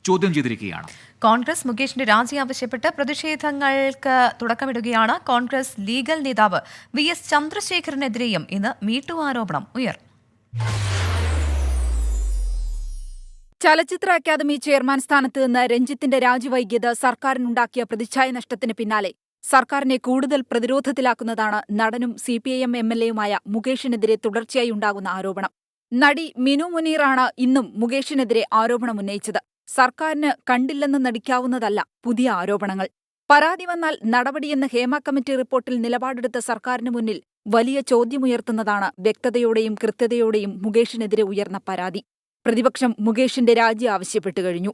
ചോദ്യം ചെയ്തിരിക്കുകയാണ്. കോൺഗ്രസ് മുകേഷിന്റെ രാജി ആവശ്യപ്പെട്ട് പ്രതിഷേധങ്ങൾക്ക് തുടക്കമിടുകയാണ്. കോൺഗ്രസ് ലീഗൽ നേതാവ് VS ചന്ദ്രശേഖരനെതിരെയും ഇന്ന് മീട്ടു ആരോപണം ഉയർന്നു. ചലച്ചിത്ര അക്കാദമി ചെയർമാൻ സ്ഥാനത്ത് നിന്ന് രഞ്ജിത്തിന്റെ രാജി വൈകിയത് സർക്കാരിനുണ്ടാക്കിയ പ്രതിച്ഛായ നഷ്ടത്തിന് പിന്നാലെ സർക്കാരിനെ കൂടുതൽ പ്രതിരോധത്തിലാക്കുന്നതാണ് നടനും CPIM MLAയുമായ മുകേഷിനെതിരെ തുടർച്ചയായി ഉണ്ടാകുന്ന ആരോപണം. നടി മിനു മുനീറാണ് ഇന്നും മുകേഷിനെതിരെ ആരോപണമുന്നയിച്ചത്. സർക്കാരിന് കണ്ടില്ലെന്ന് നടിക്കാവുന്നതല്ല പുതിയ ആരോപണങ്ങൾ. പരാതി വന്നാൽ നടപടിയെന്ന് ഹേമ കമ്മിറ്റി റിപ്പോർട്ടിൽ നിലപാടെടുത്ത സർക്കാരിന് മുന്നിൽ വലിയ ചോദ്യമുയർത്തുന്നതാണ് വ്യക്തതയോടെയും കൃത്യതയോടെയും മുകേഷിനെതിരെ ഉയർന്ന പരാതി. പ്രതിപക്ഷം മുകേഷിന്റെ രാജി ആവശ്യപ്പെട്ടു കഴിഞ്ഞു.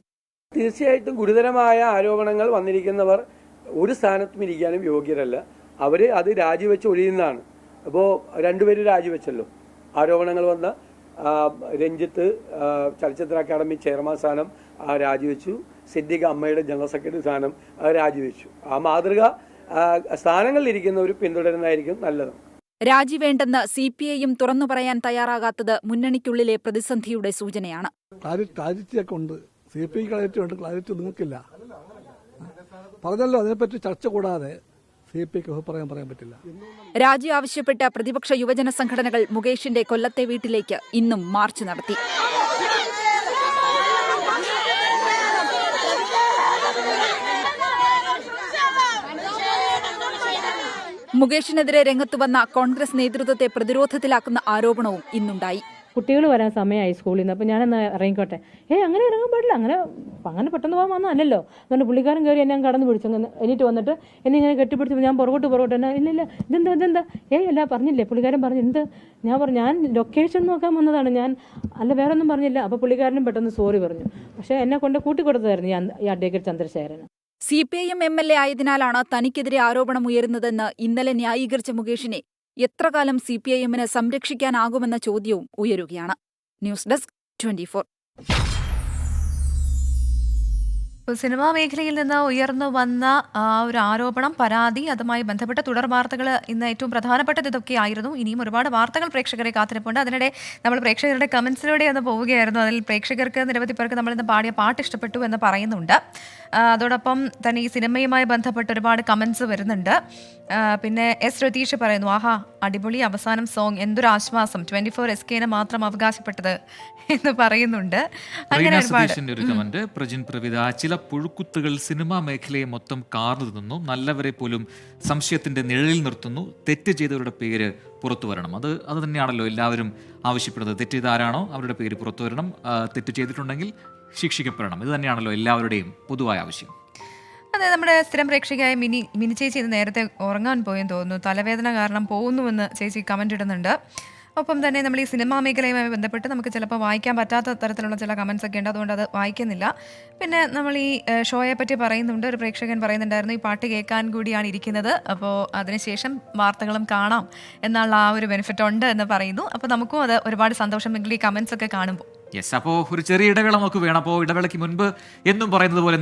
തീർച്ചയായിട്ടും ഗുരുതരമായ ആരോപണങ്ങൾ വന്നിരിക്കുന്നവർ ഒരു സ്ഥാനത്തും ഇരിക്കാനും യോഗ്യരല്ല. അവർ അത് രാജിവെച്ച് ഒഴിയുന്നതാണ്. അപ്പോൾ രണ്ടുപേരും രാജിവെച്ചല്ലോ. ആരോപണങ്ങൾ വന്ന രഞ്ജിത്ത് ചലച്ചിത്ര അക്കാദമി ചെയർമാൻ സ്ഥാനം രാജിവെച്ചു. സിദ്ദിഖ് അമ്മയുടെ ജനറൽ സെക്രട്ടറി സ്ഥാനം രാജിവെച്ചു. ആ മാതൃക സ്ഥാനങ്ങളിലിരിക്കുന്നവർ പിന്തുടരുന്നതായിരിക്കും നല്ലത്. രാജി വേണ്ടെന്ന് CPIയും തുറന്നു പറയാൻ തയ്യാറാകാത്തത് മുന്നണിക്കുള്ളിലെ പ്രതിസന്ധിയുടെ സൂചനയാണ്. ക്ലാരിറ്റിയൊക്കെ ഉണ്ട്, CPI ക്ലാരിറ്റി ഉണ്ട്, ക്ലാരിറ്റി നിങ്ങൾക്കില്ല. പറഞ്ഞല്ലോ, അതിനെപ്പറ്റി ചർച്ച കൂടാതെ CPIക്ക് അഭിപ്രായം പറയാൻ പറ്റില്ല. രാജി ആവശ്യപ്പെട്ട പ്രതിപക്ഷ യുവജന സംഘടനകൾ മുകേഷിന്റെ കൊല്ലത്തെ വീട്ടിലേക്ക് ഇന്നും മാർച്ച് നടത്തി. മുകേഷിനെതിരെ രംഗത്തുവന്ന കോൺഗ്രസ് നേതൃത്വത്തെ പ്രതിരോധത്തിലാക്കുന്ന ആരോപണവും ഇന്നുണ്ടായി. കുട്ടികൾ വരാൻ സമയമായി സ്കൂളിൽ നിന്ന്, അപ്പോൾ ഞാനെന്നാ ഇറങ്ങിക്കോട്ടെ. അങ്ങനെ ഇറങ്ങാൻ പാടില്ല, അങ്ങനെ പെട്ടെന്ന് പോകാൻ വന്നതല്ലോ. അതുകൊണ്ട് പുള്ളിക്കാരൻ കയറി എന്നെ കടന്നു പിടിച്ചു. എന്നിട്ട് വന്നിട്ട് എന്നെ ഇങ്ങനെ കെട്ടിപ്പിടിച്ച് ഞാൻ പുറകോട്ട് എന്നാ ഇല്ല ഇതെന്താ അല്ല പറഞ്ഞില്ലേ, പുള്ളിക്കാരൻ പറഞ്ഞു എന്ത്. ഞാൻ പറഞ്ഞു ഞാൻ ലൊക്കേഷൻ നോക്കാൻ വന്നതാണ്, ഞാൻ അല്ല വേറെ ഒന്നും പറഞ്ഞില്ല. അപ്പോൾ പുള്ളിക്കാരനും പെട്ടെന്ന് സോറി പറഞ്ഞു. പക്ഷേ എന്നെ കൊണ്ട് കൂട്ടിക്കൊടുത്തതായിരുന്നു ഈ അഡ്വക്കേറ്റ് ചന്ദ്രശേഖരൻ. CPIM MLA ആയതിനാലാണ് തനിക്കെതിരെ ആരോപണം ഉയരുന്നതെന്ന് ഇന്നലെ ന്യായീകരിച്ച മുകേഷിനെ എത്ര കാലം CPIMന് സംരക്ഷിക്കാനാകുമെന്ന ചോദ്യവും ഉയരുകയാണ്. News desk 24. സിനിമാ മേഖലയിൽ നിന്ന് ഉയർന്നു വന്ന ഒരു ആരോപണം, പരാതി, അതുമായി ബന്ധപ്പെട്ട തുടർ വാർത്തകൾ ഇന്ന് ഏറ്റവും പ്രധാനപ്പെട്ടത് ഇതൊക്കെയായിരുന്നു. ഇനിയും ഒരുപാട് വാർത്തകൾ പ്രേക്ഷകരെ കാത്തിരിപ്പുണ്ട്. അതിനിടെ നമ്മൾ പ്രേക്ഷകരുടെ കമൻസിലൂടെ ഒന്ന് പോവുകയായിരുന്നു. അതിൽ പ്രേക്ഷകർക്ക് നിരവധി പേർക്ക് നമ്മളിന്ന് പാടിയ പാട്ട് ഇഷ്ടപ്പെട്ടു എന്ന് പറയുന്നുണ്ട്. അതോടൊപ്പം തന്നെ ഈ സിനിമയുമായി ബന്ധപ്പെട്ട് ഒരുപാട് കമൻസ് വരുന്നുണ്ട്. പിന്നെ S രതീഷ് പറയുന്നു, ആഹാ അടിപൊളി അവസാനം സോങ്, എന്തൊരാശ്വാസം, 24 SKനെ മാത്രം അവകാശപ്പെട്ടത് എന്ന് പറയുന്നുണ്ട്. അങ്ങനെ ഒരു കമന്റ്, പ്രജിൻ പ്രവിത, ചില പുഴുക്കുത്തുകൾ സിനിമാ മേഖലയെ മൊത്തം കാർന്നു തിന്നുന്നു, നല്ലവരെ പോലും സംശയത്തിന്റെ നിഴലിൽ നിർത്തുന്നു, തെറ്റ് ചെയ്തവരുടെ പേര് പുറത്തു വരണം. അത് തന്നെയാണല്ലോ എല്ലാവരും ആവശ്യപ്പെടുന്നത്. തെറ്റ് ചെയ്ത ആരാണോ അവരുടെ പേര് പുറത്തു വരണം, തെറ്റ് ചെയ്തിട്ടുണ്ടെങ്കിൽ ശിക്ഷിക്കപ്പെടണം. ഇത് തന്നെയാണല്ലോ എല്ലാവരുടെയും പൊതുവായ ആവശ്യം. അതെ, നമ്മുടെ സ്ഥിരം പ്രേക്ഷകയായ മിനി ചേച്ചി ഇത് നേരത്തെ ഉറങ്ങാൻ പോയെന്ന് തോന്നുന്നു, തലവേദന കാരണം പോകുന്നുവെന്ന് ചേച്ചി കമൻ്റ് ഇടുന്നുണ്ട്. ഒപ്പം തന്നെ നമ്മൾ ഈ സിനിമാ മേഖലയുമായി ബന്ധപ്പെട്ട് നമുക്ക് ചിലപ്പോൾ വായിക്കാൻ പറ്റാത്ത തരത്തിലുള്ള ചില കമൻസ് ഒക്കെ ഉണ്ട്, അതുകൊണ്ട് അത് വായിക്കുന്നില്ല. പിന്നെ നമ്മൾ ഈ ഷോയെ പറ്റി പറയുന്നുണ്ട്, ഒരു പ്രേക്ഷകൻ പറയുന്നുണ്ടായിരുന്നു ഈ പാട്ട് കേൾക്കാൻ കൂടിയാണ് ഇരിക്കുന്നത്, അപ്പോൾ അതിനുശേഷം വാർത്തകളും കാണാം എന്നുള്ള ആ ഒരു ബെനിഫിറ്റ് ഉണ്ട് എന്ന് പറയുന്നു. അപ്പോൾ നമുക്കും അത് ഒരുപാട് സന്തോഷമെങ്കിൽ ഈ കമൻസ് ഒക്കെ കാണുമ്പോൾ. യെസ്, അപ്പോൾ ഒരു ചെറിയ ഇടവേള നമുക്ക് വേണം. അപ്പോൾ ഇടവേളയ്ക്ക് മുൻപ് എന്നും പറയുന്നത് പോലെ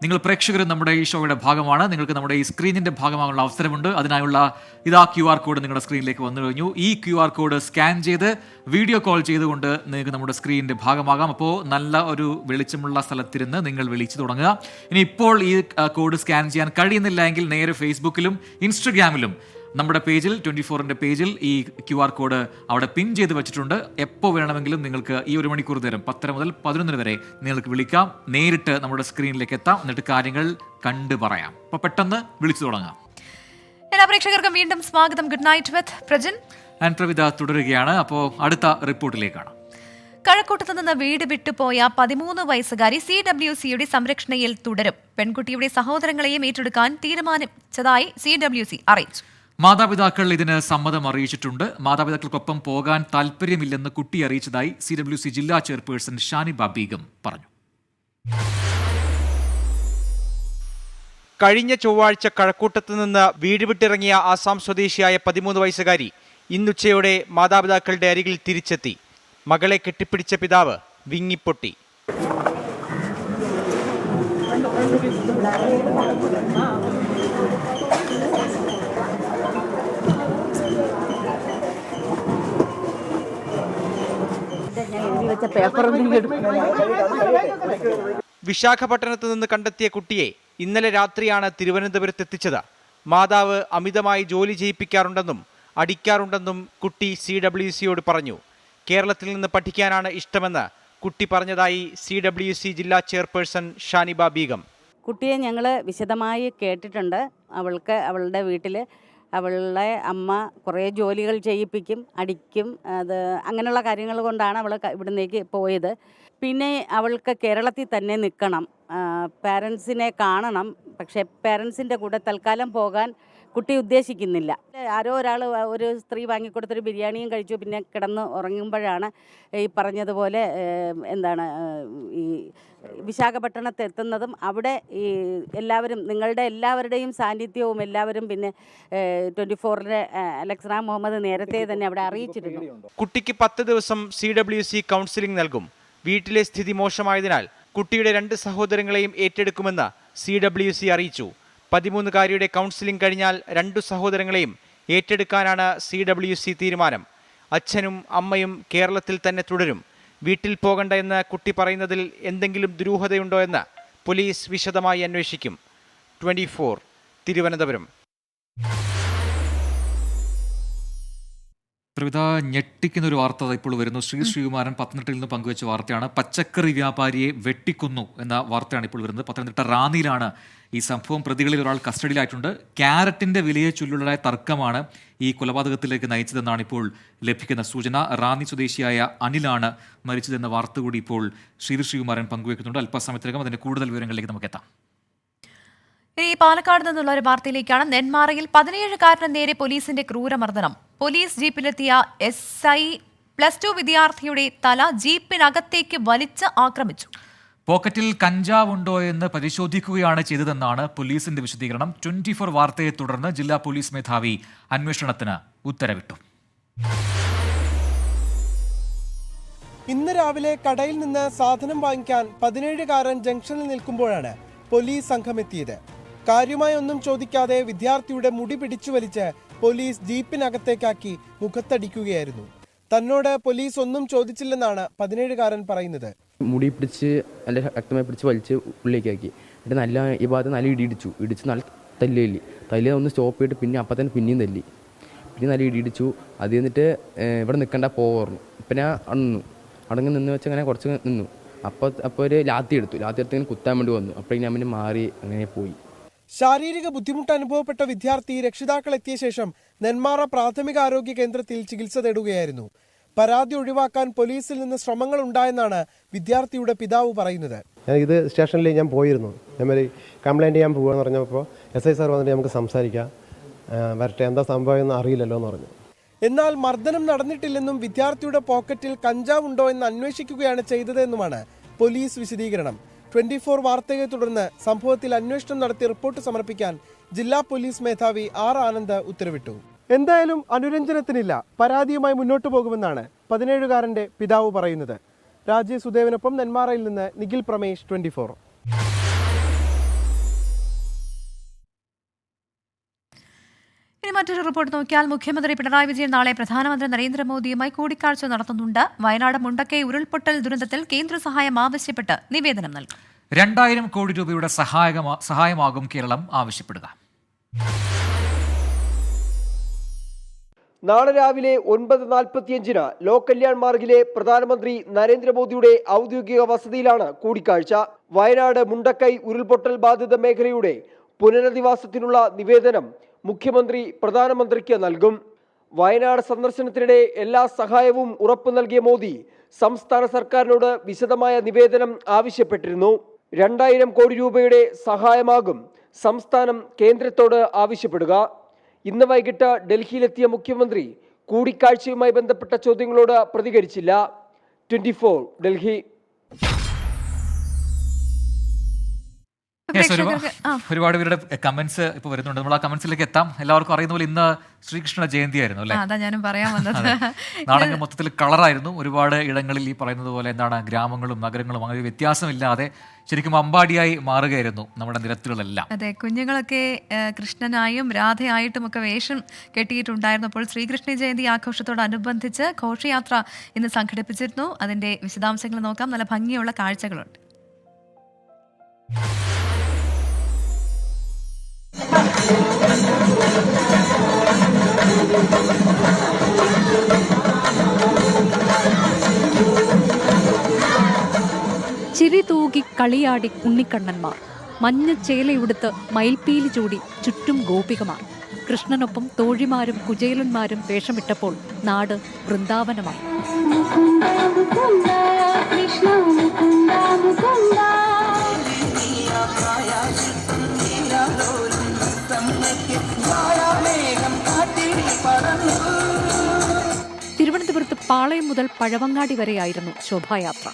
നിങ്ങൾ പ്രേക്ഷകരും നമ്മുടെ ഈ ഷോയുടെ ഭാഗമാണ്. നിങ്ങൾക്ക് നമ്മുടെ ഈ സ്ക്രീനിൻ്റെ ഭാഗമാകാനുള്ള അവസരമുണ്ട്. അതിനായുള്ള ഇതാ QR കോഡ് നിങ്ങളുടെ സ്ക്രീനിലേക്ക് വന്നു കഴിഞ്ഞു. ഈ QR കോഡ് സ്കാൻ ചെയ്ത് വീഡിയോ കോൾ ചെയ്തുകൊണ്ട് നിങ്ങൾക്ക് നമ്മുടെ സ്ക്രീനിൻ്റെ ഭാഗമാകാം. അപ്പോൾ നല്ല ഒരു വെളിച്ചമുള്ള സ്ഥലത്തിരുന്ന് നിങ്ങൾ വിളിച്ചു തുടങ്ങുക. ഇനി ഇപ്പോൾ ഈ കോഡ് സ്കാൻ ചെയ്യാൻ കഴിയുന്നില്ല എങ്കിൽ നേരെ ഫേസ്ബുക്കിലും ഇൻസ്റ്റഗ്രാമിലും നമ്മുടെ പേജിൽ 24ൻ്റെ പേജിൽ ഈ QR കോഡ് അവിടെ പിൻ ചെയ്ത് വെച്ചിട്ടുണ്ട്. എപ്പോൾ വേണമെങ്കിലും നിങ്ങൾക്ക് ഈ 1 മണിക്കൂർ നേരം 10 മുതൽ 11 വരെ നിങ്ങൾക്ക് വിളിക്കാം, നേരിട്ട് നമ്മുടെ സ്ക്രീനിലേക്ക് എത്താം, എന്നിട്ട് കാര്യങ്ങൾ കണ്ടു പറയാം. അപ്പോൾ പെട്ടെന്ന് വിളിച്ചു തുടങ്ങാം. എല്ലാ പ്രേക്ഷകർക്കും വീണ്ടും സ്വാഗതം. Good night with Prajin and Pravitha തുടരുകയാണ്. അപ്പോൾ അടുത്ത റിപ്പോർട്ടിലേക്കാണ്. കഴക്കൂട്ടത്ത് നിന്ന് വീട് വിട്ടുപോയ 13 വയസ്സുകാരി CWCയുടെ സംരക്ഷണയിൽ തുടരും. പെൺകുട്ടിയുടെ സഹോദരങ്ങളെയും ഏറ്റെടുക്കാൻ തീരുമാനിച്ചതായി CWC അറിയിച്ചു. മാതാപിതാക്കൾ ഇതിന് സമ്മതം അറിയിച്ചിട്ടുണ്ട്. മാതാപിതാക്കൾക്കൊപ്പം പോകാൻ താല്പര്യമില്ലെന്ന് കുട്ടി അറിയിച്ചതായി CWC ജില്ലാ ചെയർപേഴ്സൺ ഷാനിബ ബീഗം പറഞ്ഞു. കഴിഞ്ഞ ചൊവ്വാഴ്ച കഴക്കൂട്ടത്ത് നിന്ന് വീട് വിട്ടിറങ്ങിയ ആസാം സ്വദേശിയായ 13 വയസ്സുകാരി ഇന്നുച്ചയോടെ മാതാപിതാക്കളുടെ അരികിൽ തിരിച്ചെത്തി. മകളെ കെട്ടിപ്പിടിച്ച പിതാവ് വിങ്ങിപ്പൊട്ടി. വിശാഖപട്ടണത്ത് നിന്ന് കണ്ടെത്തിയ കുട്ടിയെ ഇന്നലെ രാത്രിയാണ് തിരുവനന്തപുരത്ത് എത്തിച്ചത്. മാതാവ് അമിതമായി ജോലി ചെയ്യിപ്പിക്കാറുണ്ടെന്നും അടിക്കാറുണ്ടെന്നും കുട്ടി CWCയോട് പറഞ്ഞു. കേരളത്തിൽ നിന്ന് പഠിക്കാനാണ് ഇഷ്ടമെന്ന് കുട്ടി പറഞ്ഞതായി CWC ജില്ലാ ചെയർപേഴ്സൺ ഷാനിബ ബീഗം. കുട്ടിയെ ഞങ്ങൾ വിശദമായി കേട്ടിട്ടുണ്ട്. അവളുടെ വീട്ടിൽ അവളുടെ അമ്മ കുറേ ജോലികൾ ചെയ്യിപ്പിക്കും, അടിക്കും, അത് അങ്ങനെയുള്ള കാര്യങ്ങൾ കൊണ്ടാണ് അവൾ ഇവിടുന്നേക്ക് പോയത്. പിന്നെ അവൾക്ക് കേരളത്തിൽ തന്നെ നിൽക്കണം, പാരൻസിനെ കാണണം. പക്ഷേ പാരൻസിൻ്റെ കൂടെ തൽക്കാലം പോകാൻ കുട്ടി ഉദ്ദേശിക്കുന്നില്ല. ആരോ ഒരാൾ ഒരു സ്ത്രീ വാങ്ങിക്കൊടുത്തൊരു ബിരിയാണിയും കഴിച്ചു. പിന്നെ കിടന്ന് ഉറങ്ങുമ്പോഴാണ് ഈ പറഞ്ഞതുപോലെ ഈ വിശാഖപട്ടണത്ത് എത്തുന്നതും അവിടെ ഈ എല്ലാവരും നിങ്ങളുടെ എല്ലാവരുടെയും സാന്നിധ്യവും എല്ലാവരും പിന്നെ 24ൻ്റെ അലക്സ മുഹമ്മദ് നേരത്തെ തന്നെ അവിടെ അറിയിച്ചിരുന്നു. കുട്ടിക്ക് 10 ദിവസം CWC കൗൺസിലിംഗ് നൽകും. വീട്ടിലെ സ്ഥിതി മോശമായതിനാൽ കുട്ടിയുടെ 2 സഹോദരങ്ങളെയും ഏറ്റെടുക്കുമെന്ന് CWC അറിയിച്ചു. 13-കാരിയുടെ കൗൺസിലിംഗ് കഴിഞ്ഞാൽ 2 സഹോദരങ്ങളെയും ഏറ്റെടുക്കാനാണ് CWC തീരുമാനം. അച്ഛനും അമ്മയും കേരളത്തിൽ തന്നെ തുടരും. വീട്ടിൽ പോകണ്ട എന്ന് കുട്ടി പറയുന്നതിൽ എന്തെങ്കിലും ദുരൂഹതയുണ്ടോ എന്ന് പോലീസ് വിശദമായി അന്വേഷിക്കും. 24 തിരുവനന്തപുരം. ത്രിവിധ, ഞെട്ടിക്കുന്ന ഒരു വാർത്ത ഇപ്പോൾ വരുന്നു. ശ്രീകുമാരൻ പത്തനംതിട്ടയിൽ നിന്ന് പങ്കുവച്ച വാർത്തയാണ്. പച്ചക്കറി വ്യാപാരിയെ വെട്ടിക്കൊന്നു എന്ന വാർത്തയാണ് ഇപ്പോൾ വരുന്നത്. പത്തനംതിട്ട റാന്നിയിലാണ് ഈ സംഭവം. പ്രതികളിൽ ഒരാൾ കസ്റ്റഡിയിലായിട്ടുണ്ട്. ക്യാരറ്റിന്റെ വിലയെ ചൊല്ലിയുള്ള തർക്കമാണ് ഈ കൊലപാതകത്തിലേക്ക് നയിച്ചതെന്നാണ് ഇപ്പോൾ ലഭിക്കുന്ന സൂചന. റാന്നി സ്വദേശിയായ അനിലാണ് മരിച്ചതെന്ന വാർത്ത കൂടി ഇപ്പോൾ ശ്രീകുമാരൻ പങ്കുവെക്കുന്നുണ്ട്. അല്പസമയത്തിനകം അതിന്റെ കൂടുതൽ വിവരങ്ങളിലേക്ക് നമുക്ക് എത്താം. ഇനി പാലക്കാട് നിന്നുള്ള ഒരു വാർത്തയിലേക്കാണ്. നെന്മാറയിൽ 17-കാരന് നേരെ പോലീസിന്റെ ക്രൂരമർദ്ദനം. പോലീസ് ജീപ്പിലെത്തിയ SI +2 വിദ്യാർത്ഥിയുടെ തല ജീപ്പിനകത്തേക്ക് വലിച്ച് ആക്രമിച്ചു. പോക്കറ്റിൽ കഞ്ചാവുണ്ടോ എന്ന് പരിശോധിക്കുകയാണ് ചെയ്തതെന്നാണ് പോലീസിന്റെ വിശദീകരണം. 24 വാർത്തയെ തുടർന്ന് ജില്ലാ പോലീസ് മേധാവി അന്വേഷണത്തിന് ഉത്തരവിട്ടു. ഇന്ന് രാവിലെ കടയിൽ നിന്ന് സാധനം വാങ്ങിക്കാൻ 17-കാരൻ ജംഗ്ഷനിൽ നിൽക്കുമ്പോഴാണ് പോലീസ് സംഘം എത്തിയത്. കാര്യമായി ഒന്നും ചോദിക്കാതെ വിദ്യാർത്ഥിയുടെ മുടി പിടിച്ചു വലിച്ച് പോലീസ് ജീപ്പിനകത്തേക്കാക്കി മുഖത്തടിക്കുകയായിരുന്നു. തന്നോട് പോലീസ് ഒന്നും ചോദിച്ചില്ലെന്നാണ് 17-കാരൻ പറയുന്നത്. മുടി പിടിച്ച് നല്ല ശക്തമായി പിടിച്ച് വലിച്ച് ഉള്ളിലേക്കാക്കി. എന്നിട്ട് നല്ല ഈ ഭാഗത്ത് നല്ല ഇടിച്ച് നല്ല തല്ലി ഒന്ന് സ്റ്റോപ്പ് ചെയ്തിട്ട് പിന്നെ അപ്പം തന്നെ പിന്നെയും തല്ലി. പിന്നെ നല്ല ഇടിച്ചു. അത് എന്നിട്ട് ഇവിടെ നിൽക്കണ്ട പോകാറുന്നു. ഇപ്പം ഞാൻ അടങ്ങി നിന്ന് വെച്ച് അങ്ങനെ കുറച്ച് നിന്നു. അപ്പോൾ ഒരു ലാത്തി എടുത്ത് ഇങ്ങനെ കുത്താൻ വേണ്ടി വന്നു. അപ്പോൾ ഞാൻ പിന്നെ മാറി അങ്ങനെ പോയി. ശാരീരിക ബുദ്ധിമുട്ട് അനുഭവപ്പെട്ട വിദ്യാർത്ഥി രക്ഷിതാക്കൾ എത്തിയ ശേഷം നെന്മാറ പ്രാഥമിക ആരോഗ്യ കേന്ദ്രത്തിൽ ചികിത്സ തേടുകയായിരുന്നു. പരാതി ഒഴിവാക്കാൻ പോലീസിൽ നിന്ന് ശ്രമങ്ങൾ ഉണ്ടായെന്നാണ് വിദ്യാർത്ഥിയുടെ പിതാവ് പറയുന്നത്. ഇത് സ്റ്റേഷനിൽ ഞാൻ പോയിരുന്നു. ഞാൻ കംപ്ലൈൻറ്റ് ചെയ്യാൻ പോകുകയെന്ന് പറഞ്ഞപ്പോൾ SI സാർ വന്നിട്ട് നമുക്ക് സംസാരിക്കാം, വരട്ടെ, എന്താ സംഭവം എന്ന് അറിയില്ലല്ലോ എന്ന് പറഞ്ഞു. എന്നാൽ മർദ്ദനം നടന്നിട്ടില്ലെന്നും വിദ്യാർത്ഥിയുടെ പോക്കറ്റിൽ കഞ്ചാവുണ്ടോ എന്ന് അന്വേഷിക്കുകയാണ് ചെയ്തതെന്നുമാണ് പോലീസ് വിശദീകരണം. 24 വാർത്തയെ തുടർന്ന് സംഭവത്തിൽ അന്വേഷണം നടത്തി റിപ്പോർട്ട് സമർപ്പിക്കാൻ ജില്ലാ പോലീസ് മേധാവി R ആനന്ദ് ഉത്തരവിട്ടു. എന്തായാലും അനുരഞ്ജനത്തിനില്ല, പരാതിയുമായി മുന്നോട്ടു പോകുമെന്നാണ് 17-കാരന്റെ പിതാവ് പറയുന്നത്. രാജേഷ് സുദേവനൊപ്പം നെന്മാറയിൽ നിന്ന് നിഖിൽ പ്രമേഷ്, 24. ഇനി മറ്റൊരു റിപ്പോർട്ട് നോക്കിയാൽ മുഖ്യമന്ത്രി പിണറായി വിജയൻ നാളെ പ്രധാനമന്ത്രി നരേന്ദ്രമോദിയുമായി കൂടിക്കാഴ്ച നടത്തുന്നുണ്ട്. വയനാട് മുണ്ടക്കൈ ഉരുൾപൊട്ടൽ ദുരന്തത്തിൽ കേന്ദ്ര സഹായം ആവശ്യപ്പെട്ട് നിവേദനം നൽകും. 2000 കോടി രൂപയുടെ സഹായമാകും കേരളം ആവശ്യപ്പെടുക. നാളെ രാവിലെ 9:45 ലോ കല്യാൺ മാർഗിലെ പ്രധാനമന്ത്രി നരേന്ദ്രമോദിയുടെ ഔദ്യോഗിക വസതിയിലാണ് കൂടിക്കാഴ്ച. വയനാട് മുണ്ടക്കൈ ഉരുൾപൊട്ടൽ ബാധിത മേഖലയുടെ പുനരധിവാസത്തിനുള്ള നിവേദനം മുഖ്യമന്ത്രി പ്രധാനമന്ത്രിക്ക് നൽകും. വയനാട് സന്ദർശനത്തിനിടെ എല്ലാ സഹായവും ഉറപ്പു നൽകിയ മോദി സംസ്ഥാന സർക്കാരിനോട് വിശദമായ നിവേദനം ആവശ്യപ്പെട്ടിരുന്നു. 2000 കോടി രൂപയുടെ സഹായമാകും സംസ്ഥാനം കേന്ദ്രത്തോട് ആവശ്യപ്പെടുക. ഇന്ന് വൈകിട്ട് ഡൽഹിയിലെത്തിയ മുഖ്യമന്ത്രി കൂടിക്കാഴ്ചയുമായി ബന്ധപ്പെട്ട ചോദ്യങ്ങളോട് പ്രതികരിച്ചില്ല. 24 ഡൽഹി. ഒരുപാട് പേരുടെ കമന്റ്സ് ഇപ്പോൾ വരുന്നുണ്ട്. നമ്മൾ ആ കമന്റ്സിലേക്ക് എത്താം. എല്ലാവർക്കും അറിയുന്ന പോലെ ഇന്ന് ശ്രീകൃഷ്ണ ജയന്തി ആയിരുന്നു അല്ലേ? നാടകം മൊത്തത്തിൽ കളറായിരുന്നു. ഒരുപാട് ഇടങ്ങളിൽ ഈ പറയുന്നത് പോലെ എന്താണ് ഗ്രാമങ്ങളും നഗരങ്ങളും അങ്ങനെ വ്യത്യാസമില്ലാതെ ശരിക്കും അമ്പാടിയായി മാറുകയായിരുന്നു നമ്മുടെ നിരത്തുകളെല്ലാം. അതെ, കുഞ്ഞുങ്ങളൊക്കെ കൃഷ്ണനായും രാധയായിട്ടും ഒക്കെ വേഷം കെട്ടിയിട്ടുണ്ടായിരുന്നു. അപ്പോൾ ശ്രീകൃഷ്ണ ജയന്തി ആഘോഷത്തോടനുബന്ധിച്ച് ഘോഷയാത്ര ഇന്ന് സംഘടിപ്പിച്ചിരുന്നു. അതിന്റെ വിശദാംശങ്ങൾ നോക്കാം. നല്ല ഭംഗിയുള്ള കാഴ്ചകളുണ്ട്. ചിരി തൂകി കളിയാടി ഉണ്ണിക്കണ്ണന്മാർ, മഞ്ഞ ചേലയുടുത്ത് മയിൽപ്പീലി ചൂടി ചുറ്റും ഗോപികമാർ. കൃഷ്ണനൊപ്പം തോഴിമാരും കുചേലന്മാരും വേഷമിട്ടപ്പോൾ നാട് വൃന്ദാവനമായി. തിരുവനന്തപുരത്ത് പാളയം മുതൽ പഴവങ്ങാടി വരെയായിരുന്നു ശോഭായാത്ര.